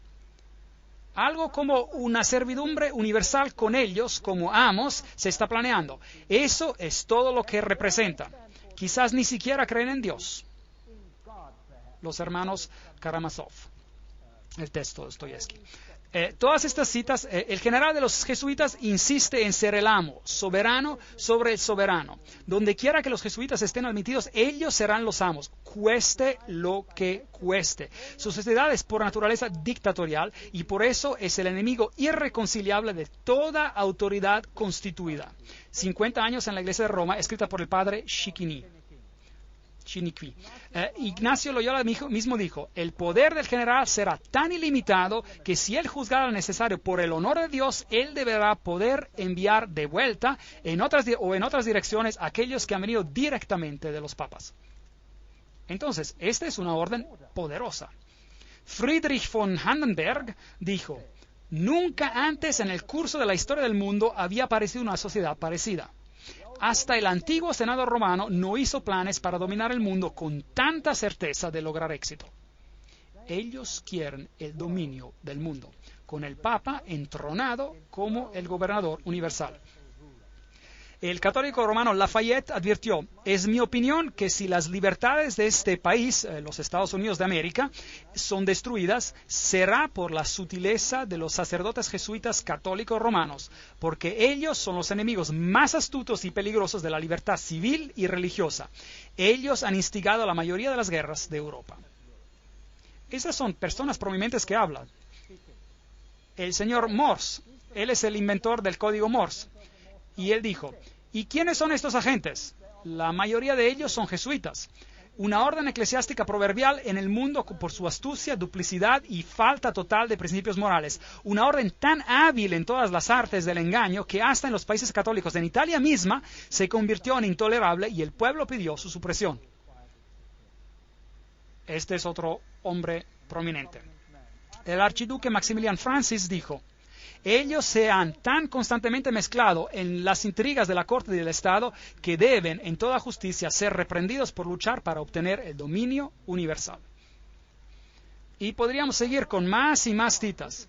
Algo como una servidumbre universal con ellos como amos se está planeando. Eso es todo lo que representa. Quizás ni siquiera creen en Dios. Los hermanos Karamazov. El texto de Dostoyevsky. Todas estas citas, el general de los jesuitas insiste en ser el amo, soberano sobre el soberano. Donde quiera que los jesuitas estén admitidos, ellos serán los amos, cueste lo que cueste. Su sociedad es por naturaleza dictatorial y por eso es el enemigo irreconciliable de toda autoridad constituida. 50 años en la iglesia de Roma, escrita por el padre Schickini. Chiniquí. Ignacio Loyola mismo dijo, el poder del general será tan ilimitado que si él juzgara necesario por el honor de Dios, él deberá poder enviar de vuelta en otras direcciones a aquellos que han venido directamente de los papas. Entonces, esta es una orden poderosa. Friedrich von Hardenberg dijo, nunca antes en el curso de la historia del mundo había aparecido una sociedad parecida. Hasta el antiguo Senado romano no hizo planes para dominar el mundo con tanta certeza de lograr éxito. Ellos quieren el dominio del mundo, con el Papa entronado como el gobernador universal. El católico romano Lafayette advirtió, es mi opinión que si las libertades de este país, los Estados Unidos de América, son destruidas, será por la sutileza de los sacerdotes jesuitas católicos romanos, porque ellos son los enemigos más astutos y peligrosos de la libertad civil y religiosa. Ellos han instigado la mayoría de las guerras de Europa. Estas son personas prominentes que hablan. El señor Morse, él es el inventor del código Morse. Y él dijo, ¿y quiénes son estos agentes? La mayoría de ellos son jesuitas. Una orden eclesiástica proverbial en el mundo por su astucia, duplicidad y falta total de principios morales. Una orden tan hábil en todas las artes del engaño que hasta en los países católicos, en Italia misma, se convirtió en intolerable y el pueblo pidió su supresión. Este es otro hombre prominente. El archiduque Maximilian Francis dijo, ellos se han tan constantemente mezclado en las intrigas de la corte y del Estado que deben, en toda justicia, ser reprendidos por luchar para obtener el dominio universal. Y podríamos seguir con más y más citas.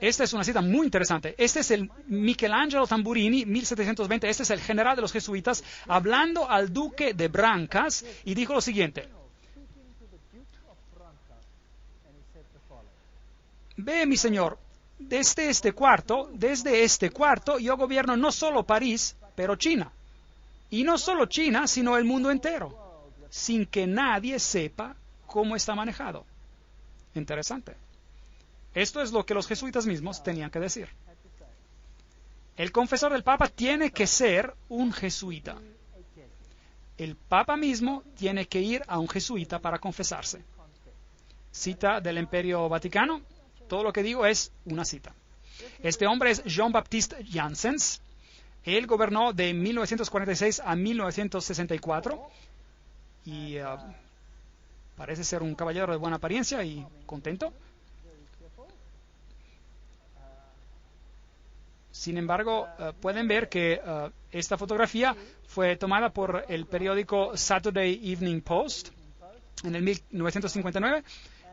Esta es una cita muy interesante. Este es el Michelangelo Tamburini, 1720. Este es el general de los jesuitas, hablando al duque de Brancas, y dijo lo siguiente. Ve, mi señor, desde este cuarto yo gobierno no solo París, pero China. Y no solo China, sino el mundo entero, sin que nadie sepa cómo está manejado. Interesante. Esto es lo que los jesuitas mismos tenían que decir. El confesor del Papa tiene que ser un jesuita. El Papa mismo tiene que ir a un jesuita para confesarse. Cita del Imperio Vaticano. Todo lo que digo es una cita. Este hombre es Jean-Baptiste Janssens. Él gobernó de 1946 a 1964 y parece ser un caballero de buena apariencia y contento. Sin embargo, pueden ver que esta fotografía fue tomada por el periódico Saturday Evening Post en el 1959.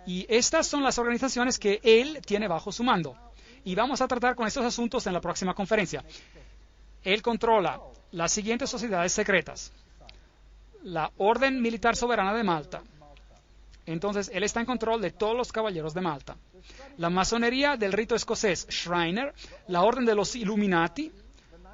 Y estas son las organizaciones que él tiene bajo su mando. Y vamos a tratar con estos asuntos en la próxima conferencia. Él controla las siguientes sociedades secretas. La Orden Militar Soberana de Malta. Entonces, él está en control de todos los caballeros de Malta. La masonería del rito escocés Shriner, la Orden de los Illuminati,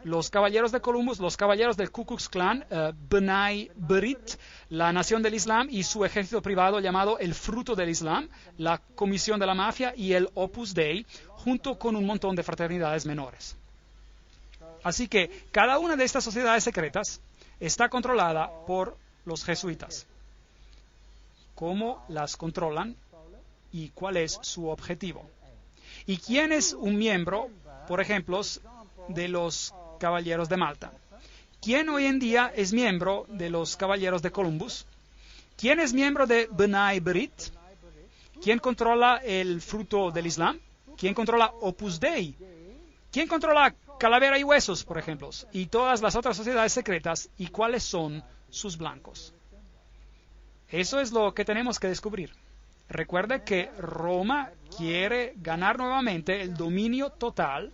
los caballeros de Columbus, los caballeros del Ku Klux Klan, B'nai B'rith, la Nación del Islam y su ejército privado llamado el Fruto del Islam, la Comisión de la Mafia y el Opus Dei, junto con un montón de fraternidades menores. Así que cada una de estas sociedades secretas está controlada por los jesuitas. ¿Cómo las controlan y cuál es su objetivo? ¿Y quién es un miembro, por ejemplo, de los Caballeros de Malta? ¿Quién hoy en día es miembro de los Caballeros de Columbus? ¿Quién es miembro de B'nai B'rith? ¿Quién controla el Fruto del Islam? ¿Quién controla Opus Dei? ¿Quién controla Calavera y Huesos, por ejemplo? Y todas las otras sociedades secretas. ¿Y cuáles son sus blancos? Eso es lo que tenemos que descubrir. Recuerde que Roma quiere ganar nuevamente el dominio total.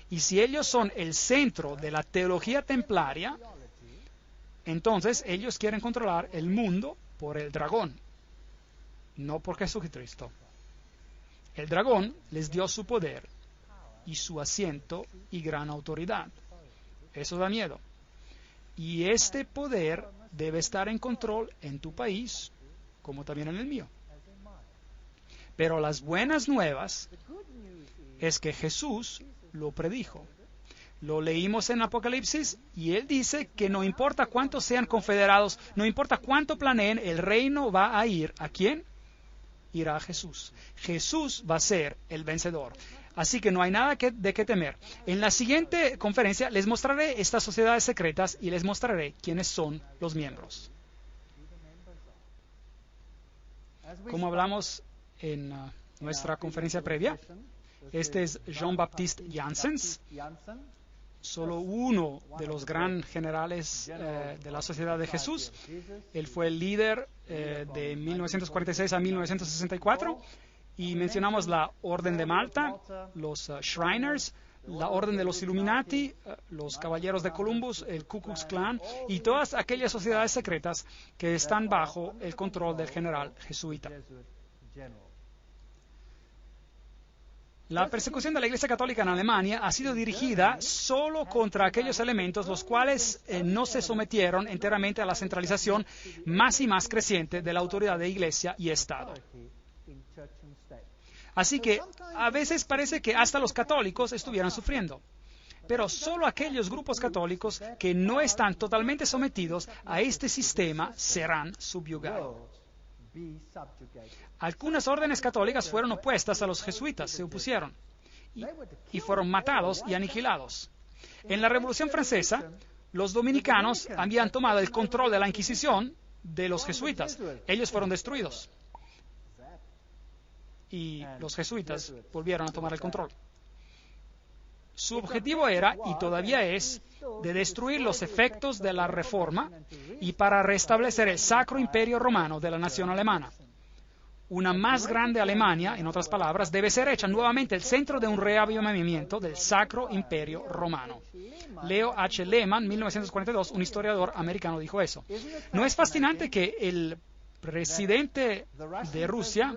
Y si ellos son el centro de la teología templaria, entonces ellos quieren controlar el mundo por el dragón, no por Jesucristo. El dragón les dio su poder y su asiento y gran autoridad. Eso da miedo. Y este poder debe estar en control en tu país, como también en el mío. Pero las buenas nuevas es que Jesús lo predijo. Lo leímos en Apocalipsis y él dice que no importa cuántos sean confederados, no importa cuánto planeen, el reino va a ir. ¿A quién? Irá a Jesús. Jesús va a ser el vencedor. Así que no hay nada de qué temer. En la siguiente conferencia les mostraré estas sociedades secretas y les mostraré quiénes son los miembros. Como hablamos en nuestra conferencia previa, este es Jean-Baptiste Janssens, solo uno de los gran generales de la Sociedad de Jesús. Él fue el líder de 1946 a 1964 y mencionamos la Orden de Malta, los Shriners, la Orden de los Illuminati, los Caballeros de Columbus, el Ku Klux Klan y todas aquellas sociedades secretas que están bajo el control del general jesuita. La persecución de la Iglesia Católica en Alemania ha sido dirigida solo contra aquellos elementos los cuales no se sometieron enteramente a la centralización más y más creciente de la autoridad de Iglesia y Estado. Así que a veces parece que hasta los católicos estuvieran sufriendo. Pero solo aquellos grupos católicos que no están totalmente sometidos a este sistema serán subyugados. Algunas órdenes católicas fueron opuestas a los jesuitas, se opusieron y fueron matados y aniquilados. En la Revolución Francesa, los dominicanos habían tomado el control de la Inquisición de los jesuitas. Ellos fueron destruidos y los jesuitas volvieron a tomar el control. Su objetivo era, y todavía es, de destruir los efectos de la Reforma y para restablecer el Sacro Imperio Romano de la nación alemana. Una más grande Alemania, en otras palabras, debe ser hecha nuevamente el centro de un reavivamiento del Sacro Imperio Romano. Leo H. Lehmann, 1942, un historiador americano, dijo eso. ¿No es fascinante que el presidente de Rusia,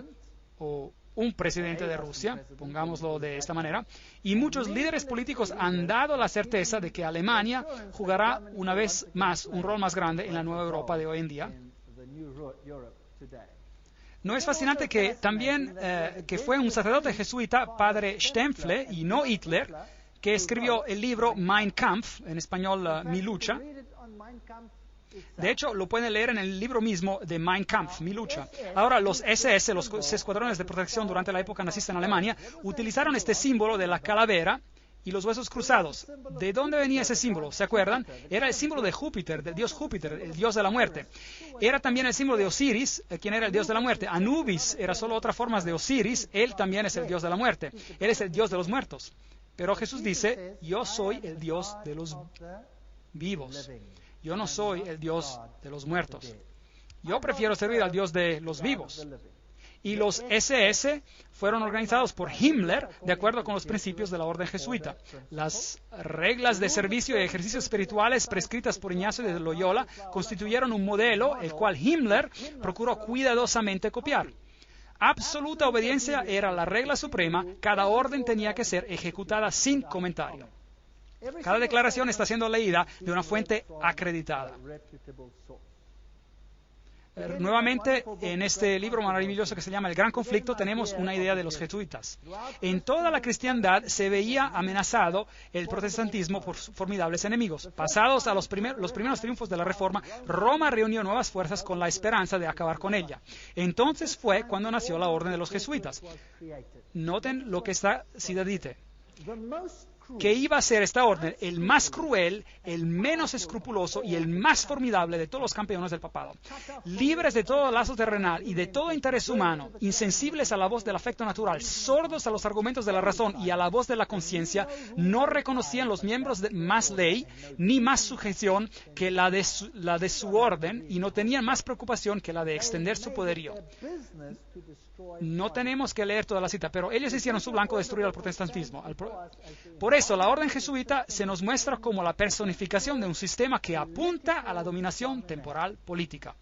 o un presidente de Rusia, pongámoslo de esta manera, y muchos líderes políticos han dado la certeza de que Alemania jugará una vez más un rol más grande en la nueva Europa de hoy en día? ¿No es fascinante que también que fue un sacerdote jesuita, padre Stempfle, y no Hitler, que escribió el libro Mein Kampf, en español Mi lucha? De hecho, lo pueden leer en el libro mismo de Mein Kampf, Mi lucha. Ahora, los SS, los escuadrones de protección durante la época nazista en Alemania, utilizaron este símbolo de la calavera y los huesos cruzados. ¿De dónde venía ese símbolo? ¿Se acuerdan? Era el símbolo de Júpiter, del dios Júpiter, el dios de la muerte. Era también el símbolo de Osiris, quien era el dios de la muerte. Anubis era solo otra forma de Osiris, él también es el dios de la muerte. Él es el dios de los muertos. Pero Jesús dice, yo soy el Dios de los vivos. Yo no soy el Dios de los muertos. Yo prefiero servir al Dios de los vivos. Y los SS fueron organizados por Himmler de acuerdo con los principios de la orden jesuita. Las reglas de servicio y ejercicios espirituales prescritas por Ignacio de Loyola constituyeron un modelo el cual Himmler procuró cuidadosamente copiar. Absoluta obediencia era la regla suprema, cada orden tenía que ser ejecutada sin comentario. Cada declaración está siendo leída de una fuente acreditada. Nuevamente, en este libro maravilloso que se llama El Gran Conflicto, tenemos una idea de los jesuitas. En toda la cristiandad se veía amenazado el protestantismo por formidables enemigos. Pasados a los primeros triunfos de la Reforma, Roma reunió nuevas fuerzas con la esperanza de acabar con ella. Entonces fue cuando nació la orden de los jesuitas. Noten lo que esta cita dice. Que iba a ser esta orden el más cruel, el menos escrupuloso y el más formidable de todos los campeones del papado. Libres de todo lazo terrenal y de todo interés humano, insensibles a la voz del afecto natural, sordos a los argumentos de la razón y a la voz de la conciencia, no reconocían los miembros de más ley ni más sujeción que la de su orden y no tenían más preocupación que la de extender su poderío. No tenemos que leer toda la cita, pero ellos hicieron su blanco destruir al protestantismo. Por eso, la orden jesuita se nos muestra como la personificación de un sistema que apunta a la dominación temporal política,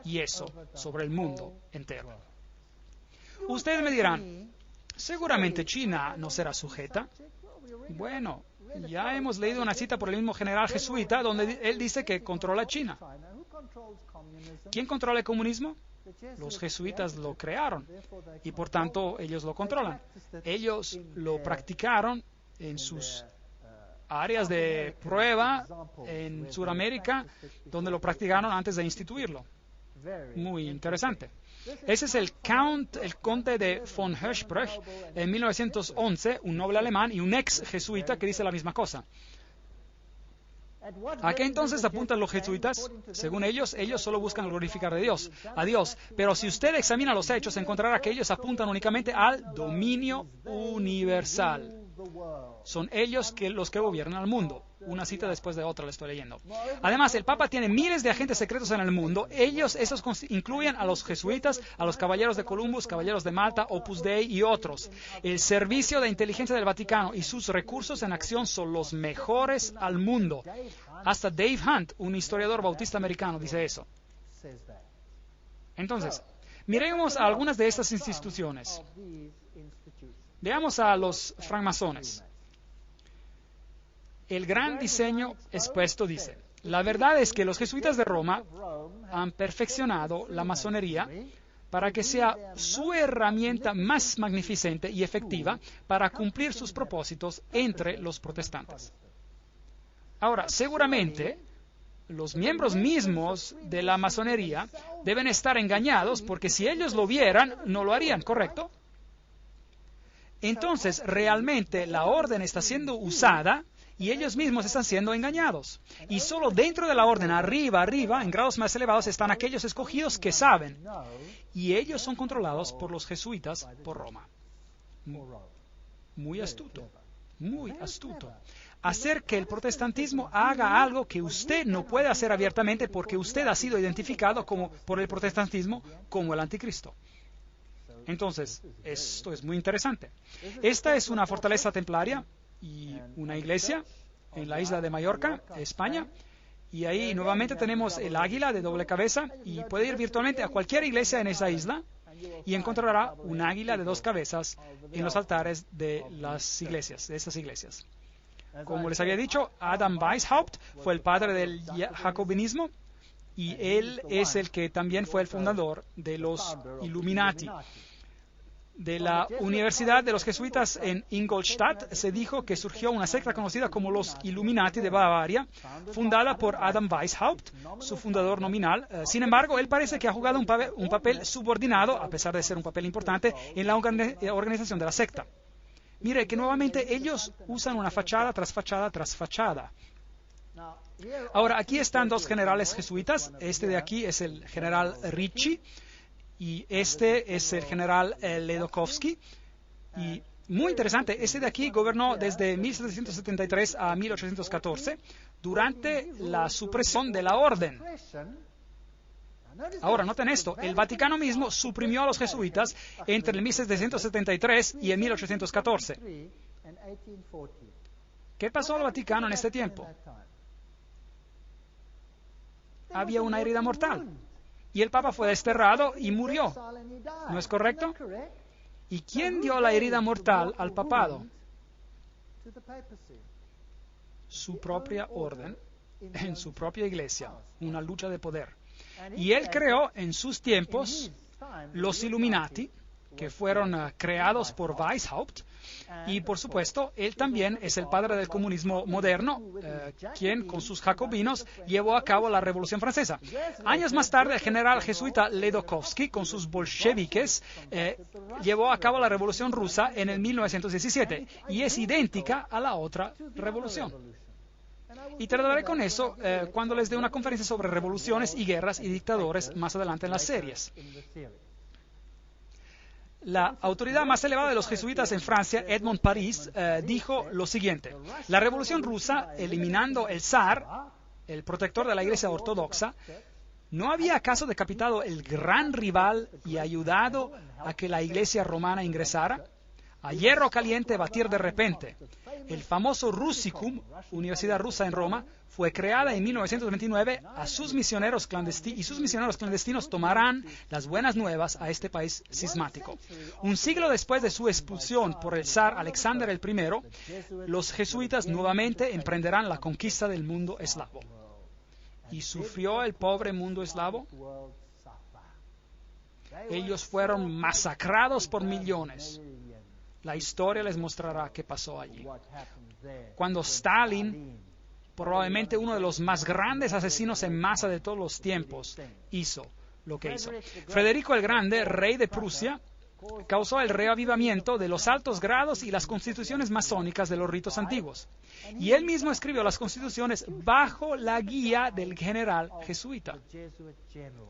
y eso sobre el mundo entero. Ustedes me dirán, seguramente China no será sujeta. Bueno, ya hemos leído una cita por el mismo general jesuita donde él dice que controla China. ¿Quién controla el comunismo? Los jesuitas lo crearon y por tanto ellos lo controlan. Ellos lo practicaron en sus áreas de prueba en Sudamérica donde lo practicaron antes de instituirlo. Muy interesante. Ese es el conde de von Hirschberg en 1911, un noble alemán y un ex jesuita que dice la misma cosa. ¿A qué entonces apuntan los jesuitas? Según ellos solo buscan glorificar a Dios. Pero si usted examina los hechos, encontrará que ellos apuntan únicamente al dominio universal. Son ellos los que gobiernan al mundo. Una cita después de otra le estoy leyendo. Además, el Papa tiene miles de agentes secretos en el mundo. Esos incluyen a los jesuitas, a los caballeros de Columbus, caballeros de Malta, Opus Dei y otros. El servicio de inteligencia del Vaticano y sus recursos en acción son los mejores al mundo. Hasta Dave Hunt, un historiador bautista americano, dice eso. Entonces, miremos a algunas de estas instituciones. Veamos a los francmasones. El gran diseño expuesto dice: la verdad es que los jesuitas de Roma han perfeccionado la masonería para que sea su herramienta más magnificente y efectiva para cumplir sus propósitos entre los protestantes. Ahora, seguramente, los miembros mismos de la masonería deben estar engañados porque si ellos lo vieran, no lo harían, ¿correcto? Entonces, realmente la orden está siendo usada y ellos mismos están siendo engañados. Y solo dentro de la orden, arriba, en grados más elevados, están aquellos escogidos que saben. Y ellos son controlados por los jesuitas por Roma. Muy astuto, muy astuto. Hacer que el protestantismo haga algo que usted no puede hacer abiertamente porque usted ha sido identificado por el protestantismo como el anticristo. Entonces, esto es muy interesante. Esta es una fortaleza templaria y una iglesia en la isla de Mallorca, España. Y ahí nuevamente tenemos el águila de doble cabeza y puede ir virtualmente a cualquier iglesia en esa isla y encontrará un águila de dos cabezas en los altares de las iglesias, de esas iglesias. Como les había dicho, Adam Weishaupt fue el padre del jacobinismo y él es el que también fue el fundador de los Illuminati. De la Universidad de los Jesuitas en Ingolstadt se dijo que surgió una secta conocida como los Illuminati de Bavaria, fundada por Adam Weishaupt, su fundador nominal. Sin embargo, él parece que ha jugado un papel subordinado, a pesar de ser un papel importante, en la organización de la secta. Mire que nuevamente ellos usan una fachada tras fachada tras fachada. Ahora, aquí están dos generales jesuitas. Este de aquí es el general Ricci y este es el general Ledochowski. Y muy interesante, este de aquí gobernó desde 1773 a 1814 durante la supresión de la orden. Ahora, noten esto, el Vaticano mismo suprimió a los jesuitas entre el 1773 y el 1814. ¿Qué pasó al Vaticano en este tiempo? Había una herida mortal y el Papa fue desterrado y murió. ¿No es correcto? ¿Y quién dio la herida mortal al papado? Su propia orden, en su propia iglesia, una lucha de poder. Y él creó en sus tiempos los Illuminati, que fueron creados por Weishaupt, y por supuesto, él también es el padre del comunismo moderno, quien con sus jacobinos llevó a cabo la Revolución Francesa. Años más tarde, el general jesuita Ledochowski, con sus bolcheviques, llevó a cabo la Revolución Rusa en el 1917, y es idéntica a la otra revolución. Y trataré con eso cuando les dé una conferencia sobre revoluciones y guerras y dictadores más adelante en las series. La autoridad más elevada de los jesuitas en Francia, Edmond Paris, dijo lo siguiente: la revolución rusa, eliminando el zar, el protector de la iglesia ortodoxa, ¿no había acaso decapitado el gran rival y ayudado a que la iglesia romana ingresara? A hierro caliente batir de repente. El famoso Russicum, Universidad Rusa en Roma, fue creada en 1929 y sus misioneros clandestinos tomarán las buenas nuevas a este país cismático. Un siglo después de su expulsión por el zar Alexander I, los jesuitas nuevamente emprenderán la conquista del mundo eslavo. ¿Y sufrió el pobre mundo eslavo? Ellos fueron masacrados por millones. La historia les mostrará qué pasó allí. Cuando Stalin, probablemente uno de los más grandes asesinos en masa de todos los tiempos, hizo lo que hizo. Federico el Grande, rey de Prusia, causó el reavivamiento de los altos grados y las constituciones masónicas de los ritos antiguos. Y él mismo escribió las constituciones bajo la guía del general jesuita.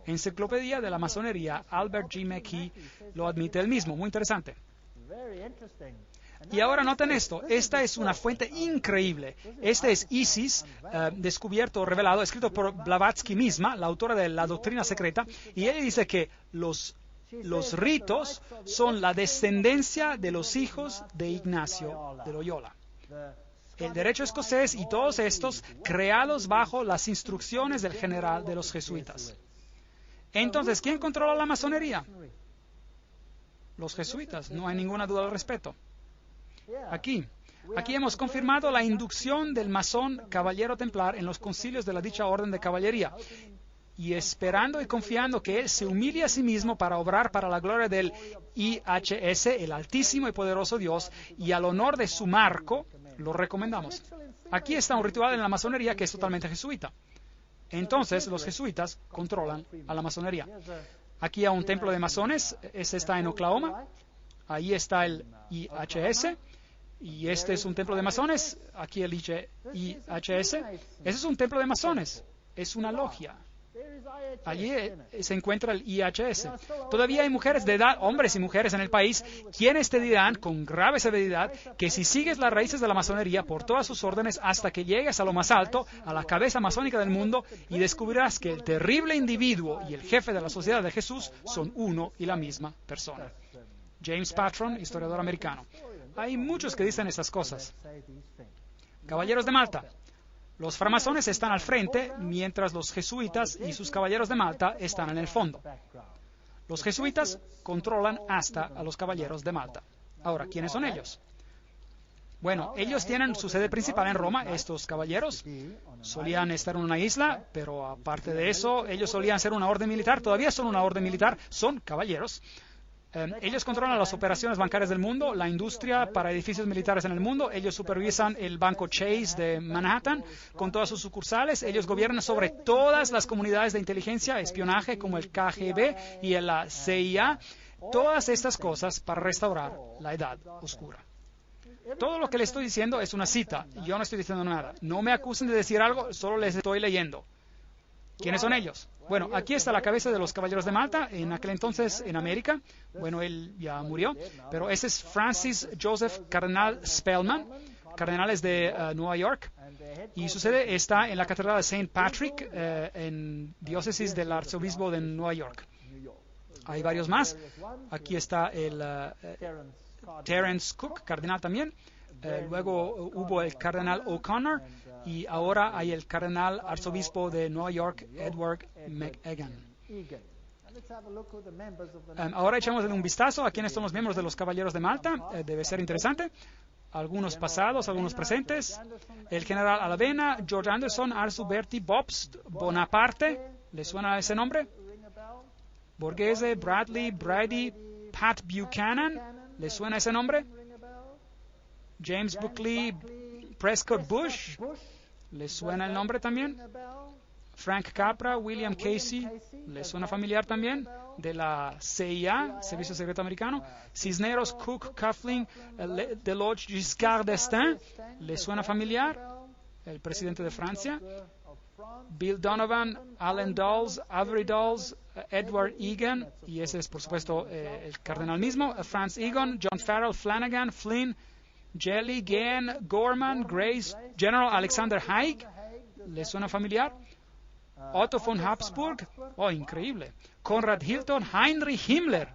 Enciclopedia de la Masonería, Albert G. McKee lo admite él mismo. Muy interesante. Y ahora noten esto, esta es una fuente increíble. Este es Isis, descubierto, revelado, escrito por Blavatsky misma, la autora de La Doctrina Secreta, y ella dice que los ritos son la descendencia de los hijos de Ignacio de Loyola. El derecho escocés y todos estos creados bajo las instrucciones del general de los jesuitas. Entonces, ¿quién controla la masonería? Los jesuitas, no hay ninguna duda al respecto. Aquí hemos confirmado la inducción del masón caballero templar en los concilios de la dicha orden de caballería, y esperando y confiando que él se humille a sí mismo para obrar para la gloria del IHS, el altísimo y poderoso Dios, y al honor de su marco, lo recomendamos. Aquí está un ritual en la masonería que es totalmente jesuita. Entonces, los jesuitas controlan a la masonería. Aquí hay un templo de masones, ese está en Oklahoma, ahí está el IHS, y este es un templo de masones, aquí el IHS. Ese es un templo de masones, es una logia. Allí se encuentra el IHS. Todavía hay mujeres de edad, hombres y mujeres en el país, quienes te dirán con grave severidad que si sigues las raíces de la masonería por todas sus órdenes hasta que llegues a lo más alto, a la cabeza masónica del mundo, y descubrirás que el terrible individuo y el jefe de la Sociedad de Jesús son uno y la misma persona. James Patron, historiador americano. Hay muchos que dicen esas cosas. Caballeros de Malta. Los framasones están al frente, mientras los jesuitas y sus caballeros de Malta están en el fondo. Los jesuitas controlan hasta a los caballeros de Malta. Ahora, ¿quiénes son ellos? Bueno, ellos tienen su sede principal en Roma. Estos caballeros solían estar en una isla, pero aparte de eso, ellos solían ser una orden militar. Todavía son una orden militar, son caballeros. Ellos controlan las operaciones bancarias del mundo, la industria para edificios militares en el mundo. Ellos supervisan el banco Chase de Manhattan con todas sus sucursales. Ellos gobiernan sobre todas las comunidades de inteligencia, espionaje como el KGB y la CIA. Todas estas cosas para restaurar la Edad Oscura. Todo lo que les estoy diciendo es una cita. Yo no estoy diciendo nada. No me acusen de decir algo, solo les estoy leyendo. ¿Quiénes son ellos? Bueno, aquí está la cabeza de los Caballeros de Malta, en aquel entonces en América. Bueno, él ya murió, pero ese es Francis Joseph Cardenal Spellman, cardenales de Nueva York, y su sede está en la Catedral de St. Patrick, en diócesis del arzobispo de Nueva York. Hay varios más. Aquí está el Terence Cook, cardenal también. Luego hubo el cardenal O'Connor y ahora hay el cardenal arzobispo de Nueva York, Edward McEgan. Ahora echamos un vistazo a quiénes son los miembros de los Caballeros de Malta. Debe ser interesante. Algunos pasados, algunos presentes. El general Alavena, George Anderson, Arthur Bertie, Bobst, Bonaparte. ¿Le suena ese nombre? Borghese, Bradley, Brady, Pat Buchanan. ¿Le suena ese nombre? James Buckley, Prescott Bush. ¿Le suena el nombre también? Frank Capra, William Casey. ¿Le suena familiar también? De la CIA, Servicio Secreto Americano. Cisneros, Cook, Coughlin, Deloche, Giscard d'Estaing. ¿Le suena familiar? El presidente de Francia. Bill Donovan, Allen Dulles, Avery Dulles, Edward Egan, y ese es por supuesto el cardenal mismo. Franz Egon, John Farrell, Flanagan, Flynn, Jelly, Gann, Gorman, Grace, General Alexander Haig. ¿Le suena familiar? Otto von Habsburg. Oh, increíble. Conrad Hilton, Heinrich Himmler.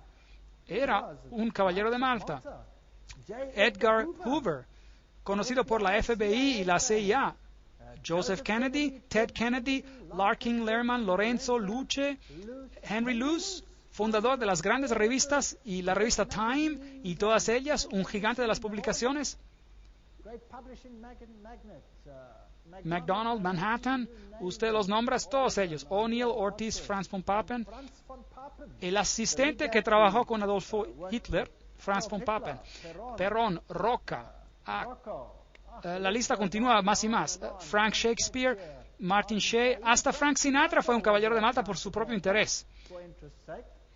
Era un caballero de Malta. Edgar Hoover, conocido por la FBI y la CIA. Joseph Kennedy, Ted Kennedy, Larkin Lerman, Lorenzo Luce, Henry Luce, fundador de las grandes revistas y la revista Time y todas ellas, un gigante de las publicaciones. McDonald, Manhattan, usted los nombra todos ellos. O'Neill, Ortiz, Franz von Papen. El asistente que trabajó con Adolfo Hitler, Franz von Papen, Perón, Roca. La lista continúa más y más. Frank Shakespeare, Martin Shea, hasta Frank Sinatra fue un caballero de Malta por su propio interés.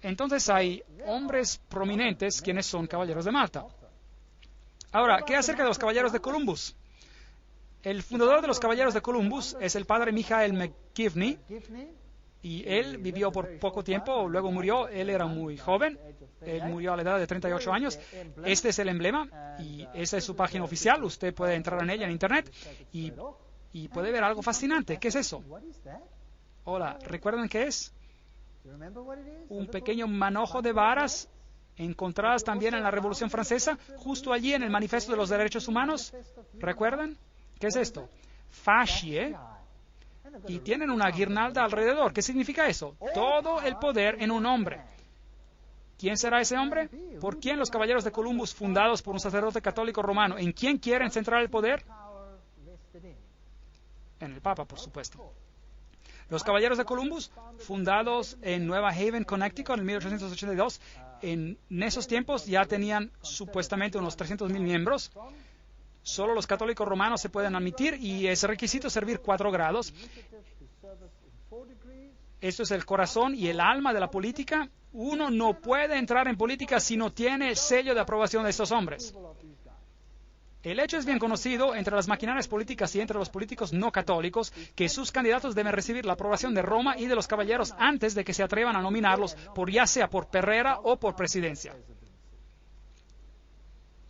Entonces hay hombres prominentes quienes son caballeros de Malta. Ahora, ¿qué acerca de los caballeros de Columbus? El fundador de los caballeros de Columbus es el padre Michael McGivney, y él vivió por poco tiempo, luego murió. Él era muy joven, él murió a la edad de 38 años. Este es el emblema y esa es su página oficial. Usted puede entrar en ella en internet y puede ver algo fascinante. ¿Qué es eso? Hola, ¿recuerdan qué es? Un pequeño manojo de varas encontradas también en la Revolución Francesa, justo allí en el Manifiesto de los Derechos Humanos. ¿Recuerdan? ¿Qué es esto? Fascie. Y tienen una guirnalda alrededor. ¿Qué significa eso? Todo el poder en un hombre. ¿Quién será ese hombre? ¿Por quién los caballeros de Columbus, fundados por un sacerdote católico romano? ¿En quién quieren centrar el poder? En el Papa, por supuesto. Los caballeros de Columbus, fundados en Nueva Haven, Connecticut, en 1882, en esos tiempos ya tenían supuestamente unos 300,000 miembros. Solo los católicos romanos se pueden admitir y es requisito servir 4 grados. Esto es el corazón y el alma de la política. Uno no puede entrar en política si no tiene el sello de aprobación de estos hombres. El hecho es bien conocido entre las maquinarias políticas y entre los políticos no católicos que sus candidatos deben recibir la aprobación de Roma y de los caballeros antes de que se atrevan a nominarlos, ya sea por perrera o por presidencia.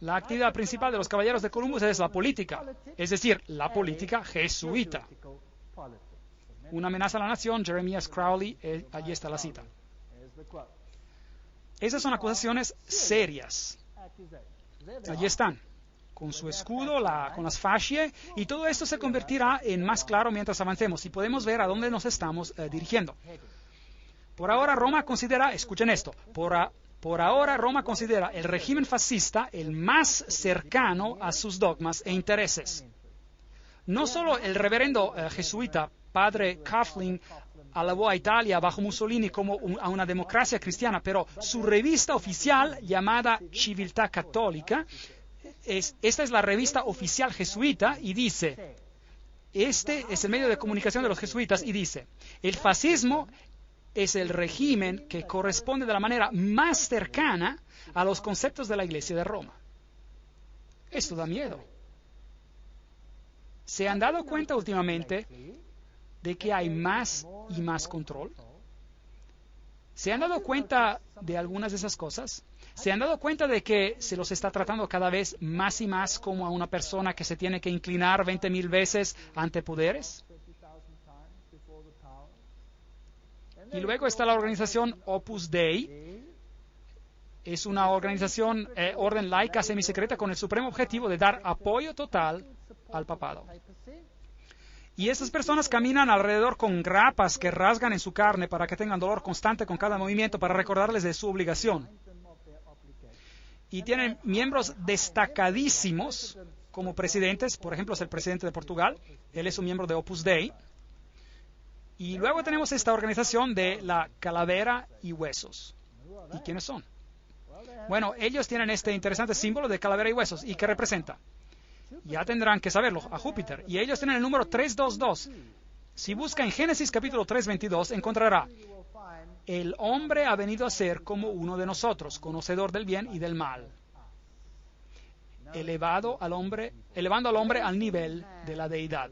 La actividad principal de los caballeros de Columbus es la política, es decir, la política jesuita. Una amenaza a la nación, Jeremias Crowley, allí está la cita. Esas son acusaciones serias. Allí están, con su escudo, con las fascie, y todo esto se convertirá en más claro mientras avancemos y podemos ver a dónde nos estamos dirigiendo. Por ahora Roma considera, escuchen esto, por ahora Roma considera el régimen fascista el más cercano a sus dogmas e intereses. No solo el reverendo jesuita, padre Coughlin, alabó a Italia bajo Mussolini como a una democracia cristiana, pero su revista oficial, llamada Civiltà Cattolica, esta es la revista oficial jesuita, y dice, este es el medio de comunicación de los jesuitas, y dice, el fascismo es el régimen que corresponde de la manera más cercana a los conceptos de la Iglesia de Roma. Esto da miedo. ¿Se han dado cuenta últimamente de que hay más y más control? ¿Se han dado cuenta de algunas de esas cosas? ¿Se han dado cuenta de que se los está tratando cada vez más y más como a una persona que se tiene que inclinar 20,000 veces ante poderes? Y luego está la organización Opus Dei. Es una organización, orden laica semisecreta con el supremo objetivo de dar apoyo total al papado. Y estas personas caminan alrededor con grapas que rasgan en su carne para que tengan dolor constante con cada movimiento para recordarles de su obligación. Y tienen miembros destacadísimos como presidentes. Por ejemplo, es el presidente de Portugal. Él es un miembro de Opus Dei. Y luego tenemos esta organización de la calavera y huesos. ¿Y quiénes son? Bueno, ellos tienen este interesante símbolo de calavera y huesos. ¿Y qué representa? Ya tendrán que saberlo, a Júpiter. Y ellos tienen el número 322. Si busca en Génesis capítulo 3:22, encontrará: el hombre ha venido a ser como uno de nosotros, conocedor del bien y del mal. Elevando al hombre al nivel de la deidad.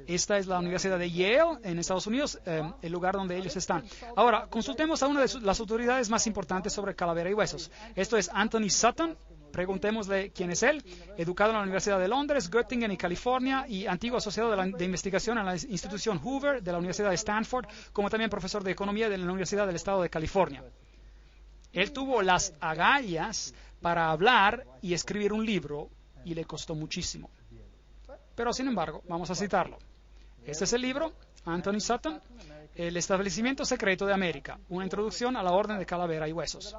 Esta es la Universidad de Yale, en Estados Unidos, el lugar donde ellos están. Ahora, consultemos a una de las autoridades más importantes sobre calavera y huesos. Esto es Anthony Sutton. Preguntémosle quién es él. Educado en la Universidad de Londres, Göttingen y California, y antiguo asociado de investigación en la institución Hoover de la Universidad de Stanford, como también profesor de economía de la Universidad del Estado de California. Él tuvo las agallas para hablar y escribir un libro, y le costó muchísimo. Pero, sin embargo, vamos a citarlo. Este es el libro, Anthony Sutton, El establecimiento secreto de América, una introducción a la orden de calavera y huesos.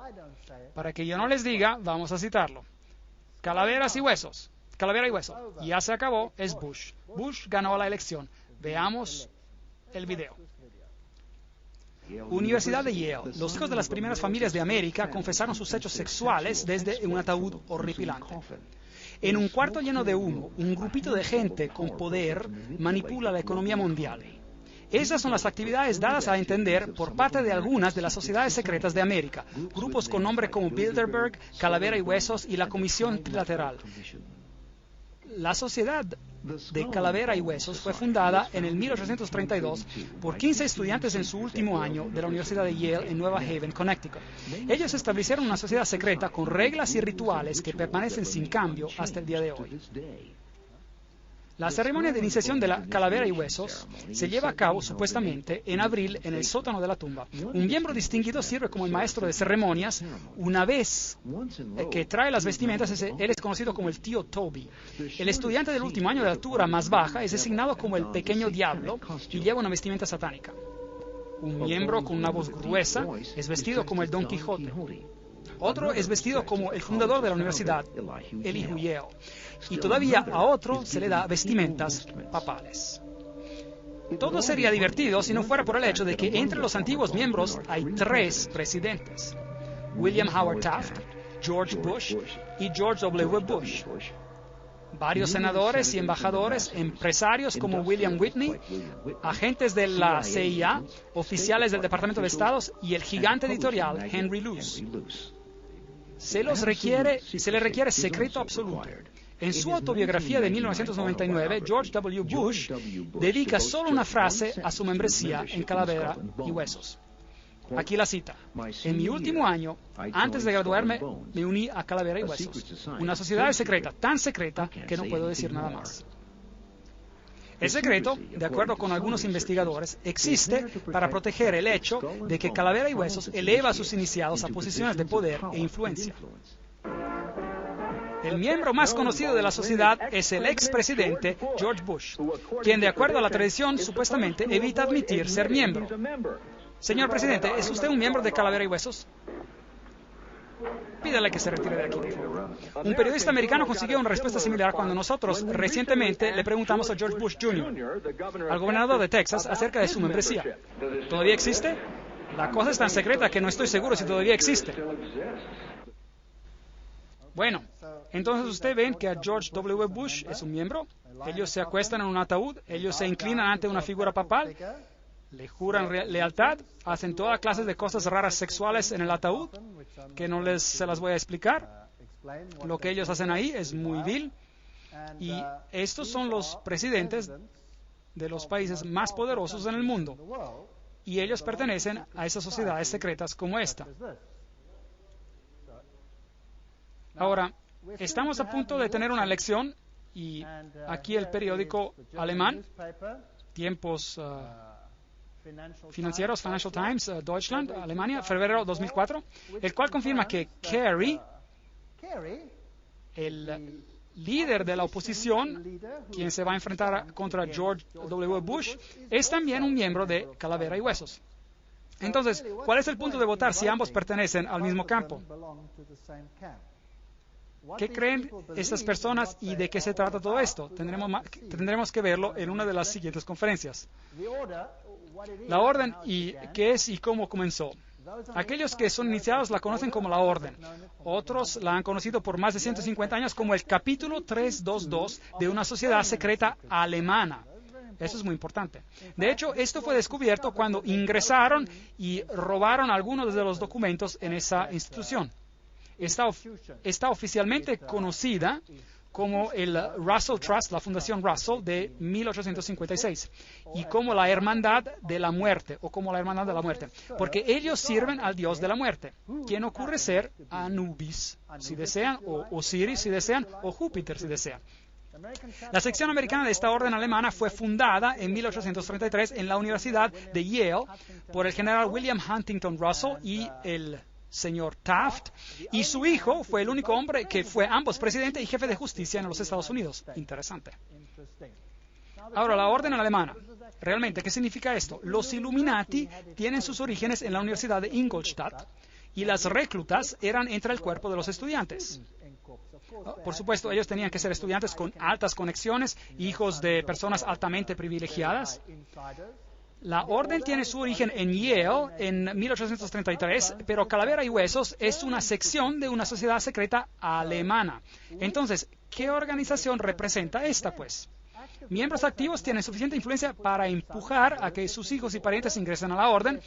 Para que yo no les diga, vamos a citarlo. Calaveras y huesos, calavera y hueso. Ya se acabó, es Bush. Bush ganó la elección. Veamos el video. Universidad de Yale. Los hijos de las primeras familias de América confesaron sus hechos sexuales desde un ataúd horripilante. En un cuarto lleno de humo, un grupito de gente con poder manipula la economía mundial. Esas son las actividades dadas a entender por parte de algunas de las sociedades secretas de América, grupos con nombre como Bilderberg, Calavera y Huesos y la Comisión Trilateral. La Sociedad de Calavera y Huesos fue fundada en el 1832 por 15 estudiantes en su último año de la Universidad de Yale en Nueva Haven, Connecticut. Ellos establecieron una sociedad secreta con reglas y rituales que permanecen sin cambio hasta el día de hoy. La ceremonia de iniciación de la Calavera y Huesos se lleva a cabo supuestamente en abril en el sótano de la tumba. Un miembro distinguido sirve como el maestro de ceremonias. Una vez que trae las vestimentas, él es conocido como el tío Toby. El estudiante del último año de altura más baja es designado como el pequeño diablo y lleva una vestimenta satánica. Un miembro con una voz gruesa es vestido como el Don Quijote. Otro es vestido como el fundador de la universidad, Elihu Yale. Y todavía a otro se le da vestimentas papales. Todo sería divertido si no fuera por el hecho de que entre los antiguos miembros hay 3 presidentes: William Howard Taft, George Bush y George W. Bush. Varios senadores y embajadores, empresarios como William Whitney, agentes de la CIA, oficiales del Departamento de Estado y el gigante editorial Henry Luce. Se le requiere secreto absoluto. En su autobiografía de 1999, George W. Bush dedica solo una frase a su membresía en Calavera y Huesos. Aquí la cita: en mi último año, antes de graduarme, me uní a Calavera y Huesos, una sociedad secreta, tan secreta que no puedo decir nada más. El secreto, de acuerdo con algunos investigadores, existe para proteger el hecho de que Calavera y Huesos eleva a sus iniciados a posiciones de poder e influencia. El miembro más conocido de la sociedad es el expresidente George Bush, quien, de acuerdo a la tradición, supuestamente evita admitir ser miembro. Señor presidente, ¿es usted un miembro de Calavera y Huesos? Pídale que se retire de aquí, por favor. Un periodista americano consiguió una respuesta similar cuando nosotros recientemente le preguntamos a George Bush Jr., al gobernador de Texas, acerca de su membresía. ¿Todavía existe? La cosa es tan secreta que no estoy seguro si todavía existe. Bueno, entonces ustedes ven que a George W. Bush es un miembro. Ellos se acuestan en un ataúd, ellos se inclinan ante una figura papal, le juran lealtad, hacen toda clase de cosas raras sexuales en el ataúd, que no se las voy a explicar. Lo que ellos hacen ahí es muy vil. Y estos son los presidentes de los países más poderosos en el mundo. Y ellos pertenecen a esas sociedades secretas como esta. Ahora, estamos a punto de tener una elección y aquí el periódico alemán, Tiempos Financieros, Financial Times, Deutschland, Alemania, febrero 2004, el cual confirma que Kerry, el líder de la oposición, quien se va a enfrentar contra George W. Bush, es también un miembro de Calavera y Huesos. Entonces, ¿cuál es el punto de votar si ambos pertenecen al mismo campo? ¿Qué creen estas personas y de qué se trata todo esto? Tendremos que verlo en una de las siguientes conferencias. La orden y qué es y cómo comenzó. Aquellos que son iniciados la conocen como la orden. Otros la han conocido por más de 150 años como el capítulo 322 de una sociedad secreta alemana. Eso es muy importante. De hecho, esto fue descubierto cuando ingresaron y robaron algunos de los documentos en esa institución. Está oficialmente conocida como el Russell Trust, la Fundación Russell de 1856, y como la Hermandad de la Muerte, o como la Hermandad de la Muerte, porque ellos sirven al Dios de la Muerte, quien ocurre ser Anubis, si desean, o Osiris, si desean, o Júpiter, si desean. La sección americana de esta orden alemana fue fundada en 1833 en la Universidad de Yale por el general William Huntington Russell y el señor Taft, y su hijo fue el único hombre que fue ambos presidente y jefe de justicia en los Estados Unidos. Interesante. Ahora, la orden alemana. Realmente, ¿qué significa esto? Los Illuminati tienen sus orígenes en la Universidad de Ingolstadt y las reclutas eran entre el cuerpo de los estudiantes. Por supuesto, ellos tenían que ser estudiantes con altas conexiones, hijos de personas altamente privilegiadas. La orden tiene su origen en Yale en 1833, pero Calavera y Huesos es una sección de una sociedad secreta alemana. Entonces, ¿qué organización representa esta, pues? Miembros activos tienen suficiente influencia para empujar a que sus hijos y parientes ingresen a la orden,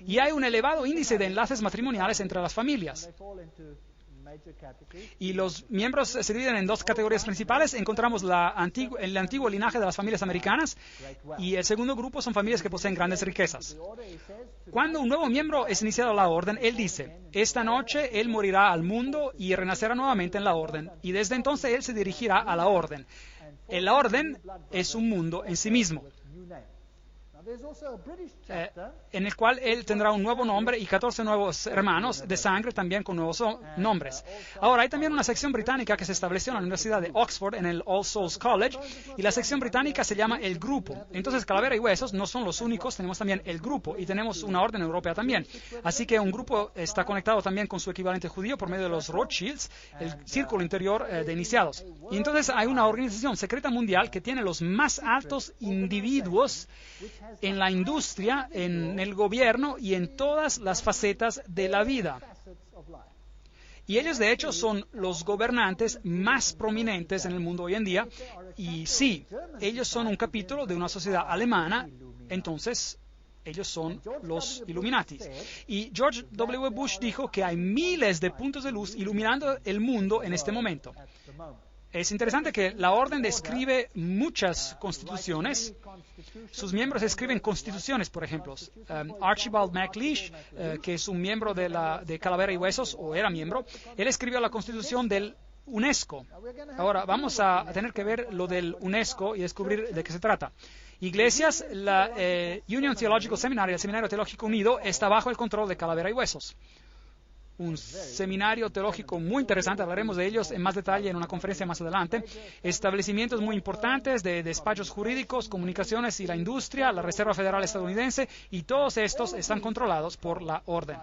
y hay un elevado índice de enlaces matrimoniales entre las familias. Y los miembros se dividen en dos categorías principales. Encontramos el antiguo linaje de las familias americanas, y el segundo grupo son familias que poseen grandes riquezas. Cuando un nuevo miembro es iniciado a la orden, él dice: esta noche él morirá al mundo y renacerá nuevamente en la orden, y desde entonces él se dirigirá a la orden. La orden es un mundo en sí mismo, en el cual él tendrá un nuevo nombre y 14 nuevos hermanos de sangre también con nuevos nombres. Ahora, hay también una sección británica que se estableció en la Universidad de Oxford, en el All Souls College, y la sección británica se llama el Grupo. Entonces, Calavera y Huesos no son los únicos, tenemos también el Grupo, y tenemos una orden europea también. Así que un grupo está conectado también con su equivalente judío por medio de los Rothschilds, el círculo interior de iniciados. Y entonces hay una organización secreta mundial que tiene los más altos individuos en la industria, en el gobierno y en todas las facetas de la vida. Y ellos, de hecho, son los gobernantes más prominentes en el mundo hoy en día. Y sí, ellos son un capítulo de una sociedad alemana, entonces ellos son los Illuminati. Y George W. Bush dijo que hay miles de puntos de luz iluminando el mundo en este momento. Es interesante que la orden describe muchas constituciones. Sus miembros escriben constituciones, por ejemplo. Archibald MacLeish, que es un miembro de Calavera y Huesos, o era miembro, él escribió la constitución del UNESCO. Ahora, vamos a tener que ver lo del UNESCO y descubrir de qué se trata. Iglesias, la Union Theological Seminary, el Seminario Teológico Unido, está bajo el control de Calavera y Huesos. Un seminario teológico muy interesante, hablaremos de ellos en más detalle en una conferencia más adelante. Establecimientos muy importantes de despachos jurídicos, comunicaciones y la industria, la Reserva Federal estadounidense, y todos estos están controlados por la orden.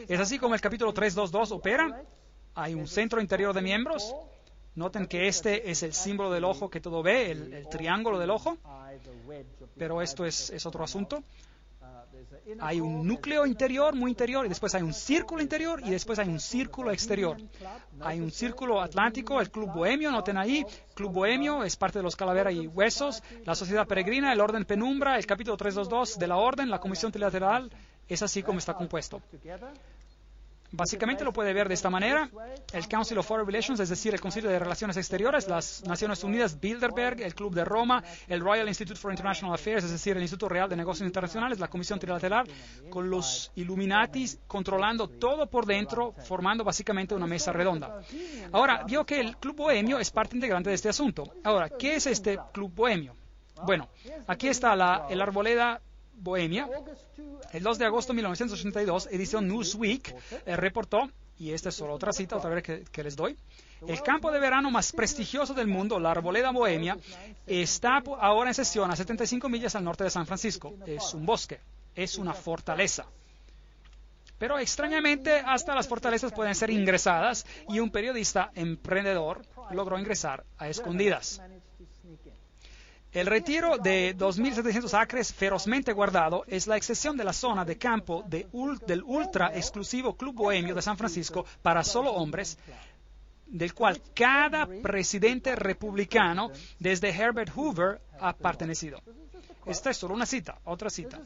Es así como el capítulo 322 opera. Hay un centro interior de miembros. Noten que este es el símbolo del ojo que todo ve, el triángulo del ojo, pero esto es otro asunto. Hay un núcleo interior, muy interior, y después hay un círculo interior, y después hay un círculo exterior. Hay un círculo atlántico, el Club Bohemio, noten ahí, Club Bohemio es parte de los Calavera y Huesos, la Sociedad Peregrina, el Orden Penumbra, el capítulo 322 de la Orden, la Comisión Trilateral, es así como está compuesto. Básicamente lo puede ver de esta manera: el Council of Foreign Relations, es decir, el Concilio de Relaciones Exteriores, las Naciones Unidas, Bilderberg, el Club de Roma, el Royal Institute for International Affairs, es decir, el Instituto Real de Negocios Internacionales, la Comisión Trilateral, con los Illuminatis controlando todo por dentro, formando básicamente una mesa redonda. Ahora, vio que el Club Bohemio es parte integrante de este asunto. Ahora, ¿qué es este Club Bohemio? Bueno, aquí está el Arboleda Bohemia. El 2 de agosto de 1982, edición Newsweek reportó, y esta es solo otra cita, otra vez que les doy: el campo de verano más prestigioso del mundo, la Arboleda Bohemia, está ahora en sesión a 75 millas al norte de San Francisco. Es un bosque, es una fortaleza. Pero extrañamente, hasta las fortalezas pueden ser ingresadas, y un periodista emprendedor logró ingresar a escondidas. El retiro de 2.700 acres ferozmente guardado es la excepción de la zona de campo del ultra exclusivo Club Bohemio de San Francisco para solo hombres, del cual cada presidente republicano desde Herbert Hoover ha pertenecido. Esta es solo una cita, otra cita.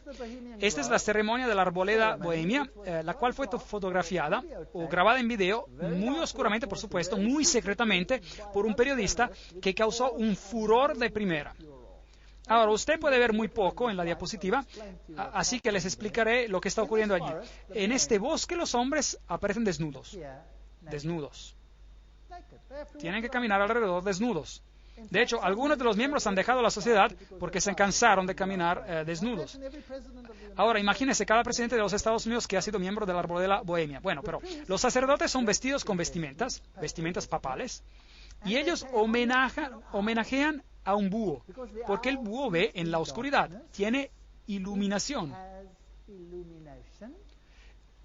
Esta es la ceremonia de la Arboleda Bohemia, la cual fue fotografiada o grabada en video, muy oscuramente, por supuesto, muy secretamente, por un periodista que causó un furor de primera. Ahora, usted puede ver muy poco en la diapositiva, así que les explicaré lo que está ocurriendo allí. En este bosque los hombres aparecen desnudos. Desnudos. Tienen que caminar alrededor desnudos. De hecho, algunos de los miembros han dejado la sociedad porque se cansaron de caminar desnudos. Ahora, imagínense cada presidente de los Estados Unidos que ha sido miembro de la Arboleda Bohemia. Bueno, pero los sacerdotes son vestidos con vestimentas papales, y ellos homenajean a un búho, porque el búho ve en la oscuridad, tiene iluminación.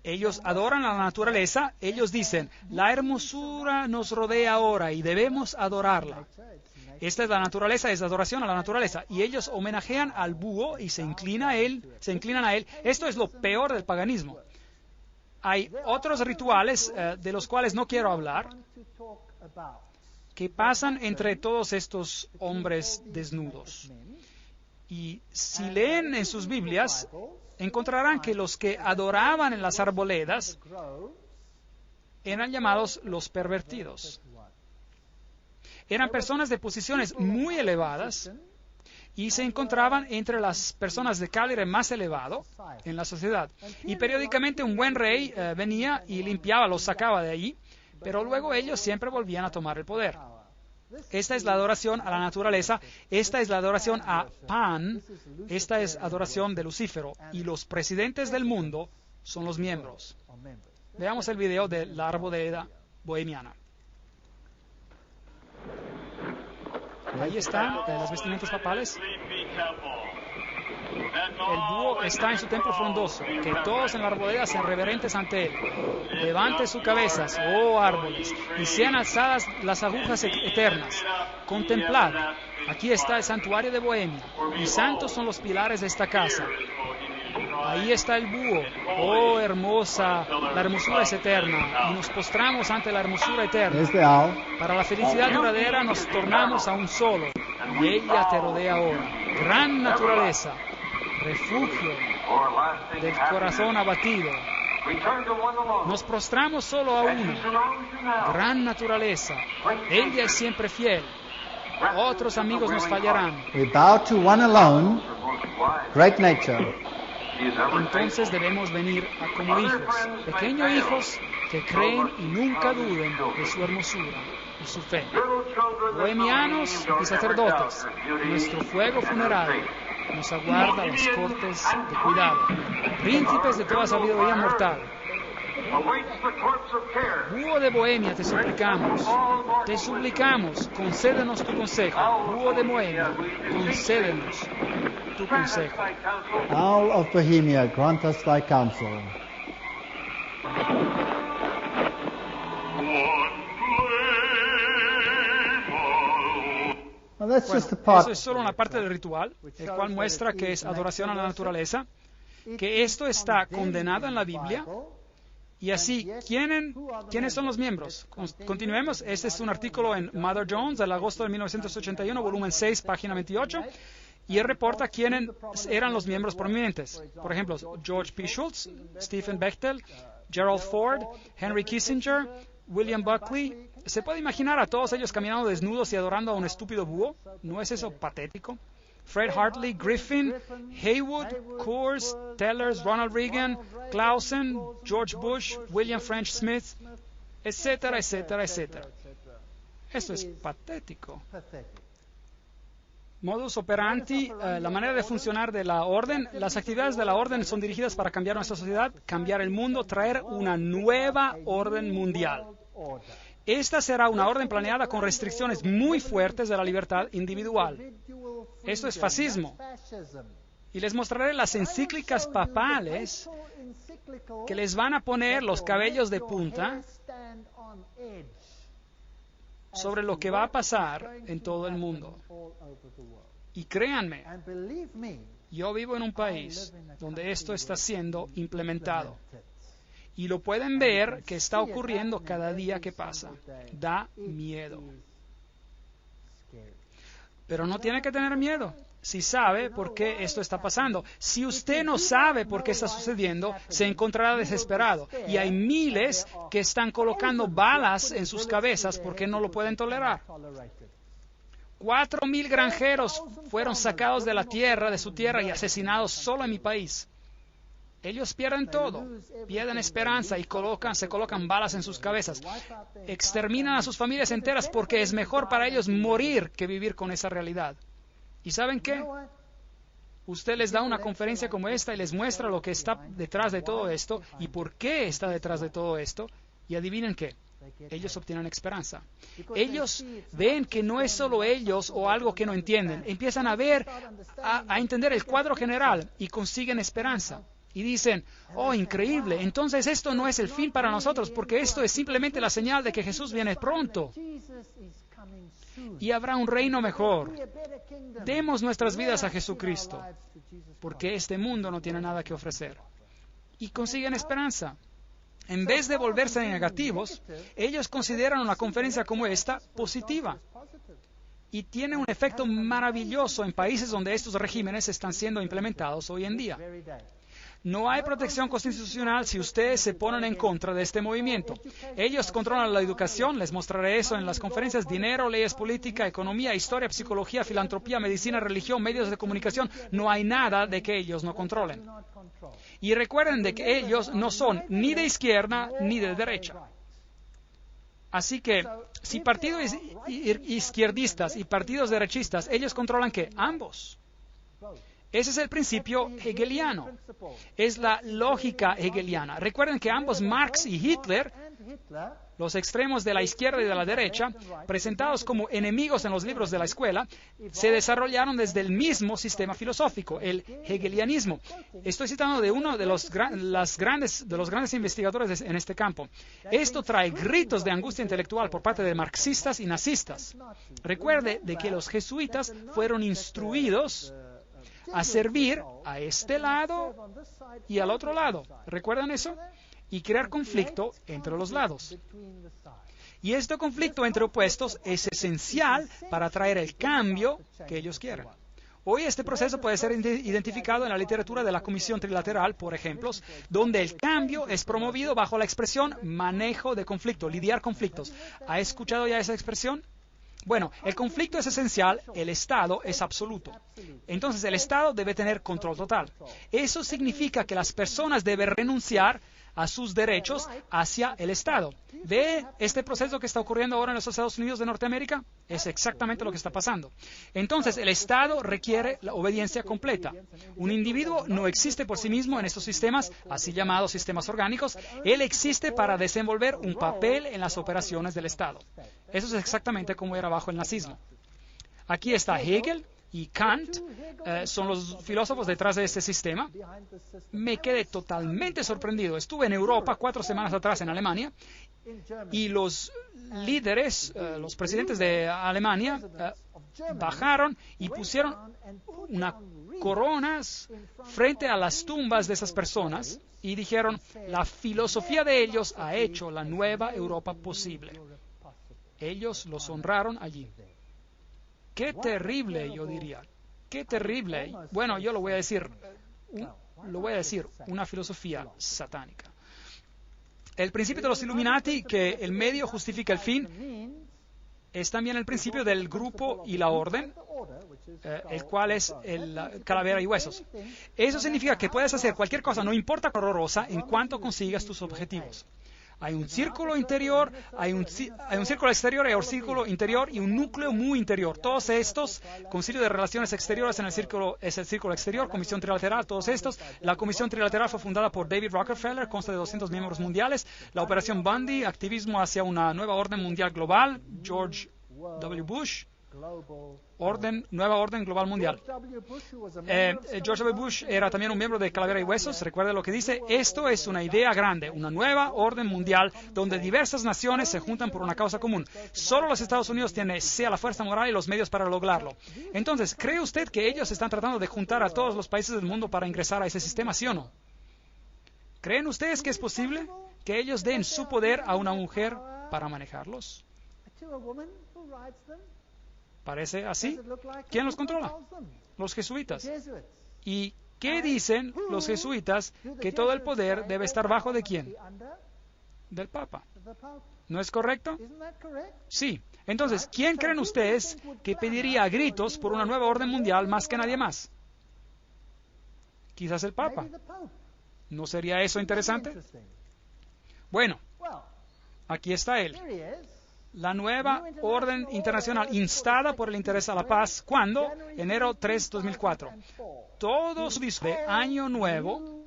Ellos adoran a la naturaleza. Ellos dicen, la hermosura nos rodea ahora y debemos adorarla. Esta es la naturaleza, es adoración a la naturaleza. Y ellos homenajean al búho y se inclinan a él. Esto es lo peor del paganismo. Hay otros rituales de los cuales no quiero hablar, que pasan entre todos estos hombres desnudos. Y si leen en sus Biblias, encontrarán que los que adoraban en las arboledas eran llamados los pervertidos. Eran personas de posiciones muy elevadas y se encontraban entre las personas de calibre más elevado en la sociedad. Y periódicamente un buen rey venía y limpiaba, los sacaba de allí, pero luego ellos siempre volvían a tomar el poder. Esta es la adoración a la naturaleza, esta es la adoración a Pan, esta es adoración de Lucífero, y los presidentes del mundo son los miembros. Veamos el video de la arboleda bohemiana. Ahí están las vestimentas papales. El búho está en su templo frondoso, que todos en la arboleda sean reverentes ante él. Levante sus cabezas, oh árboles, y sean alzadas las agujas eternas. Contemplad, aquí está el santuario de Bohemia, y santos son los pilares de esta casa. Ahí está el búho, oh hermosa, la hermosura es eterna, y nos postramos ante la hermosura eterna. Para la felicidad duradera nos tornamos a un solo, y ella te rodea ahora. Gran naturaleza, refugio del corazón abatido. Nos prostramos solo a una. Gran naturaleza, ella es siempre fiel. Otros amigos nos fallarán. We bow to one alone, great nature. Entonces debemos venir como hijos, pequeños hijos que creen y nunca duden de su hermosura y su fe. Bohemianos y sacerdotes, nuestro fuego funerario nos aguarda a las cortes de cuidado. Príncipes de toda sabiduría mortal, búho de Bohemia, te suplicamos, concédenos tu consejo. Búho de Bohemia, concédenos tu consejo. Owl of Bohemia, grant us thy counsel. Bueno, eso es solo una parte del ritual, el cual muestra que es adoración a la naturaleza, que esto está condenado en la Biblia. Y así, ¿quiénes son los miembros? Continuemos. Este es un artículo en Mother Jones del agosto de 1981, volumen 6, página 28. Y él reporta quiénes eran los miembros prominentes. Por ejemplo, George P. Schultz, Stephen Bechtel, Gerald Ford, Henry Kissinger, William Buckley. ¿Se puede imaginar a todos ellos caminando desnudos y adorando a un estúpido búho? ¿No es eso patético? Fred Hartley, Griffin, Haywood, Coors, Tellers, Ronald Reagan, Clausen, George Bush, William French Smith, etcétera, etcétera, etcétera. Esto es patético. Modus operandi, la manera de funcionar de la orden. Las actividades de la orden son dirigidas para cambiar nuestra sociedad, cambiar el mundo, traer una nueva orden mundial. Esta será una orden planeada con restricciones muy fuertes de la libertad individual. Esto es fascismo. Y les mostraré las encíclicas papales que les van a poner los cabellos de punta sobre lo que va a pasar en todo el mundo. Y créanme, yo vivo en un país donde esto está siendo implementado. Y lo pueden ver que está ocurriendo cada día que pasa. Da miedo. Pero no tiene que tener miedo si sabe por qué esto está pasando. Si usted no sabe por qué está sucediendo, se encontrará desesperado. Y hay miles que están colocando balas en sus cabezas porque no lo pueden tolerar. 4,000 granjeros fueron sacados de la tierra, de su tierra, y asesinados solo en mi país. Ellos pierden todo, pierden esperanza y se colocan balas en sus cabezas. Exterminan a sus familias enteras porque es mejor para ellos morir que vivir con esa realidad. ¿Y saben qué? Usted les da una conferencia como esta y les muestra lo que está detrás de todo esto y por qué está detrás de todo esto. Y adivinen qué, ellos obtienen esperanza. Ellos ven que no es solo ellos o algo que no entienden. Empiezan a ver, a entender el cuadro general y consiguen esperanza. Y dicen, oh, increíble, entonces esto no es el fin para nosotros, porque esto es simplemente la señal de que Jesús viene pronto. Y habrá un reino mejor. Demos nuestras vidas a Jesucristo, porque este mundo no tiene nada que ofrecer. Y consiguen esperanza. En vez de volverse negativos, ellos consideran una conferencia como esta positiva. Y tiene un efecto maravilloso en países donde estos regímenes están siendo implementados hoy en día. No hay protección constitucional si ustedes se ponen en contra de este movimiento. Ellos controlan la educación, les mostraré eso en las conferencias, dinero, leyes políticas, economía, historia, psicología, filantropía, medicina, religión, medios de comunicación. No hay nada de que ellos no controlen. Y recuerden de que ellos no son ni de izquierda ni de derecha. Así que, si partidos izquierdistas y partidos derechistas, ellos controlan ¿qué? Ambos. Ese es el principio hegeliano. Es la lógica hegeliana. Recuerden que ambos Marx y Hitler, los extremos de la izquierda y de la derecha, presentados como enemigos en los libros de la escuela, se desarrollaron desde el mismo sistema filosófico, el hegelianismo. Estoy citando de uno de los grandes investigadores en este campo. Esto trae gritos de angustia intelectual por parte de marxistas y nazistas. Recuerde de que los jesuitas fueron instruidos a servir a este lado y al otro lado. ¿Recuerdan eso? Y crear conflicto entre los lados. Y este conflicto entre opuestos es esencial para traer el cambio que ellos quieren. Hoy este proceso puede ser identificado en la literatura de la Comisión Trilateral, por ejemplo, donde el cambio es promovido bajo la expresión manejo de conflicto, lidiar conflictos. ¿Ha escuchado ya esa expresión? Bueno, el conflicto es esencial, el Estado es absoluto. Entonces, el Estado debe tener control total. Eso significa que las personas deben renunciar a sus derechos hacia el Estado. ¿Ve este proceso que está ocurriendo ahora en los Estados Unidos de Norteamérica? Es exactamente lo que está pasando. Entonces, el Estado requiere la obediencia completa. Un individuo no existe por sí mismo en estos sistemas, así llamados sistemas orgánicos. Él existe para desenvolver un papel en las operaciones del Estado. Eso es exactamente como era bajo el nazismo. Aquí está Hegel y Kant, son los filósofos detrás de este sistema. Me quedé totalmente sorprendido. Estuve en Europa 4 semanas atrás en Alemania y los líderes, los presidentes de Alemania, bajaron y pusieron unas coronas frente a las tumbas de esas personas y dijeron, la filosofía de ellos ha hecho la nueva Europa posible. Ellos los honraron allí. ¡Qué terrible, yo diría! ¡Qué terrible! Bueno, yo lo voy a decir, una filosofía satánica. El principio de los Illuminati, que el medio justifica el fin, es también el principio del grupo y la orden, el cual es el calavera y huesos. Eso significa que puedes hacer cualquier cosa, no importa cuán horrorosa, en cuanto consigas tus objetivos. Hay un círculo interior, hay un círculo exterior, hay un círculo interior y un núcleo muy interior. Todos estos, Concilio de Relaciones Exteriores es el círculo exterior, Comisión Trilateral, todos estos. La Comisión Trilateral fue fundada por David Rockefeller, consta de 200 miembros mundiales. La Operación Bundy, activismo hacia una nueva orden mundial global, George W. Bush. Nueva orden global mundial. George W. Bush era también un miembro de Calavera y Huesos. Recuerda lo que dice. Esto es una idea grande, una nueva orden mundial donde diversas naciones se juntan por una causa común. Solo los Estados Unidos tienen sea la fuerza moral y los medios para lograrlo. Entonces, ¿cree usted que ellos están tratando de juntar a todos los países del mundo para ingresar a ese sistema, sí o no? ¿Creen ustedes que es posible que ellos den su poder a una mujer para manejarlos? ¿Parece así? ¿Quién los controla? Los jesuitas. ¿Y qué dicen los jesuitas? Que todo el poder debe estar bajo ¿de quién? Del Papa. ¿No es correcto? Sí. Entonces, ¿quién creen ustedes que pediría a gritos por una nueva orden mundial más que nadie más? Quizás el Papa. ¿No sería eso interesante? Bueno, aquí está él. La nueva orden internacional instada por el interés a la paz, ¿cuándo? Enero 3, 2004. Todo su discurso de Año Nuevo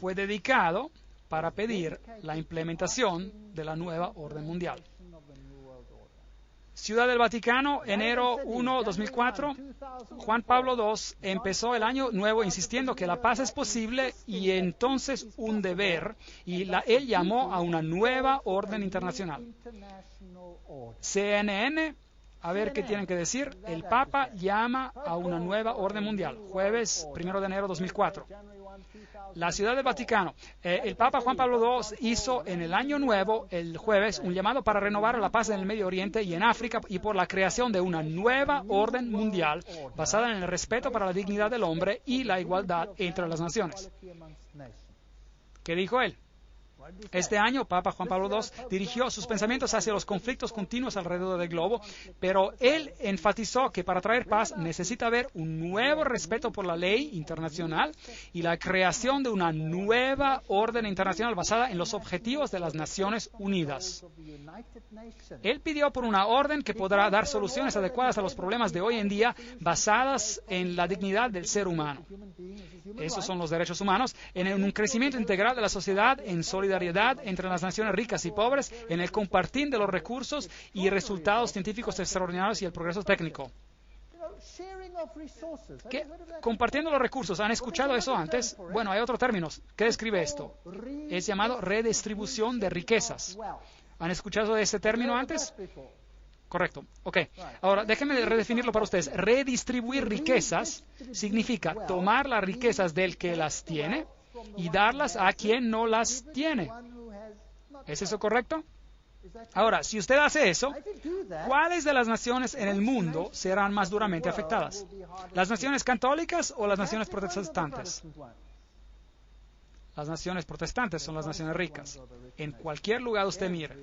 fue dedicado para pedir la implementación de la nueva orden mundial. Ciudad del Vaticano, enero 1, 2004. Juan Pablo II empezó el año nuevo insistiendo que la paz es posible y entonces un deber, y él llamó a una nueva orden internacional. CNN, a ver qué tienen que decir. El Papa llama a una nueva orden mundial. Jueves 1 de enero 2004. La Ciudad del Vaticano. El Papa Juan Pablo II hizo en el Año Nuevo, el jueves, un llamado para renovar la paz en el Medio Oriente y en África y por la creación de una nueva orden mundial basada en el respeto para la dignidad del hombre y la igualdad entre las naciones. ¿Qué dijo él? Este año, Papa Juan Pablo II dirigió sus pensamientos hacia los conflictos continuos alrededor del globo, pero él enfatizó que para traer paz necesita haber un nuevo respeto por la ley internacional y la creación de una nueva orden internacional basada en los objetivos de las Naciones Unidas. Él pidió por una orden que podrá dar soluciones adecuadas a los problemas de hoy en día basadas en la dignidad del ser humano. Esos son los derechos humanos, en un crecimiento integral de la sociedad, en solidaridad entre las naciones ricas y pobres, en el compartir de los recursos y resultados científicos extraordinarios y el progreso técnico. Compartiendo los recursos, ¿han escuchado eso antes? Bueno, hay otro término que describe esto. Es llamado redistribución de riquezas. ¿Han escuchado de este término antes? Correcto. Ok. Ahora, déjenme redefinirlo para ustedes. Redistribuir riquezas significa tomar las riquezas del que las tiene y darlas a quien no las tiene. ¿Es eso correcto? Ahora, si usted hace eso, ¿cuáles de las naciones en el mundo serán más duramente afectadas? ¿Las naciones católicas o las naciones protestantes? Las naciones protestantes son las naciones ricas. En cualquier lugar usted mire.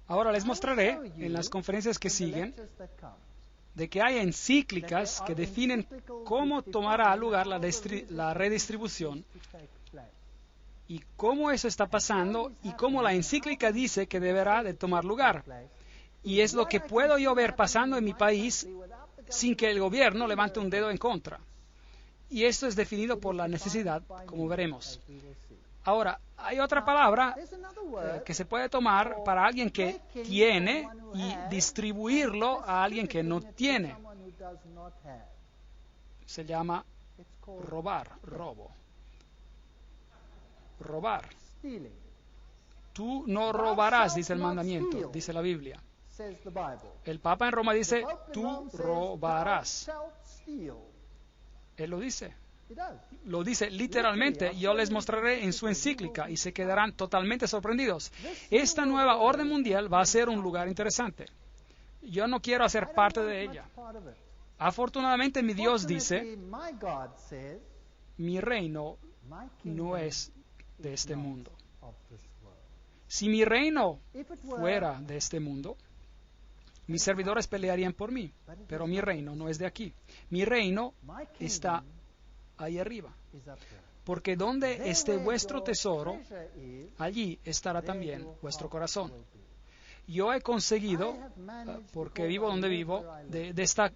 Ahora les mostraré en las conferencias que siguen de que hay encíclicas que definen cómo tomará lugar la redistribución y cómo eso está pasando y cómo la encíclica dice que deberá de tomar lugar. Y es lo que puedo yo ver pasando en mi país sin que el gobierno levante un dedo en contra. Y esto es definido por la necesidad, como veremos. Ahora, hay otra palabra que se puede tomar para alguien que tiene y distribuirlo a alguien que no tiene. Se llama robar, robo. Robar. Tú no robarás, dice el mandamiento, dice la Biblia. El Papa en Roma dice, tú robarás. Él lo dice. Lo dice literalmente. Yo les mostraré en su encíclica y se quedarán totalmente sorprendidos. Esta nueva orden mundial va a ser un lugar interesante. Yo no quiero hacer parte de ella. Afortunadamente mi Dios dice, mi reino no es de este mundo. Si mi reino fuera de este mundo, mis servidores pelearían por mí, pero mi reino no es de aquí. Mi reino está ahí arriba. Porque donde esté vuestro tesoro, allí estará también vuestro corazón. Yo he conseguido, porque vivo donde vivo,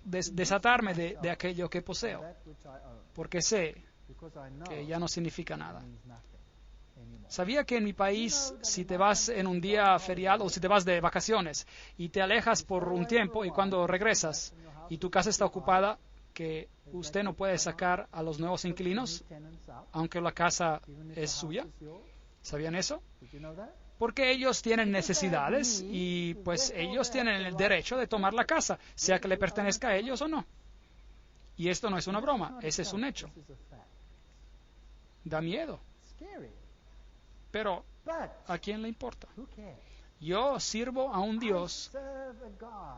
desatarme de aquello que poseo, porque sé que ya no significa nada. ¿Sabía que en mi país, si te vas en un día feriado o si te vas de vacaciones y te alejas por un tiempo y cuando regresas y tu casa está ocupada, que usted no puede sacar a los nuevos inquilinos, aunque la casa es suya? ¿Sabían eso? Porque ellos tienen necesidades y pues ellos tienen el derecho de tomar la casa, sea que le pertenezca a ellos o no. Y esto no es una broma, ese es un hecho. Da miedo. Pero, ¿a quién le importa? Yo sirvo a un Dios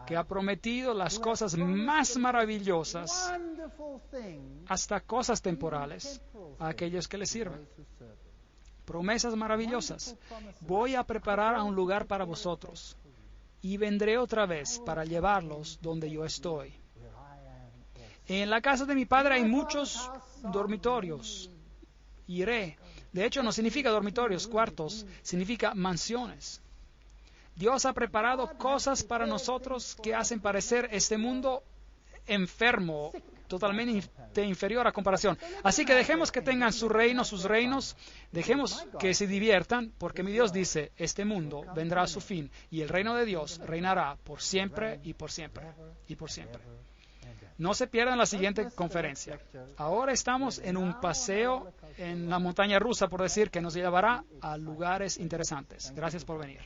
que ha prometido las cosas más maravillosas, hasta cosas temporales, a aquellos que le sirven. Promesas maravillosas. Voy a preparar un lugar para vosotros y vendré otra vez para llevarlos donde yo estoy. En la casa de mi padre hay muchos dormitorios. Iré. De hecho, no significa dormitorios, cuartos, significa mansiones. Dios ha preparado cosas para nosotros que hacen parecer este mundo enfermo, totalmente inferior a comparación. Así que dejemos que tengan su reino, sus reinos, dejemos que se diviertan, porque mi Dios dice, este mundo vendrá a su fin y el reino de Dios reinará por siempre y por siempre y por siempre. No se pierdan la siguiente conferencia. Ahora estamos en un paseo en la montaña rusa, por decir, que nos llevará a lugares interesantes. Gracias por venir.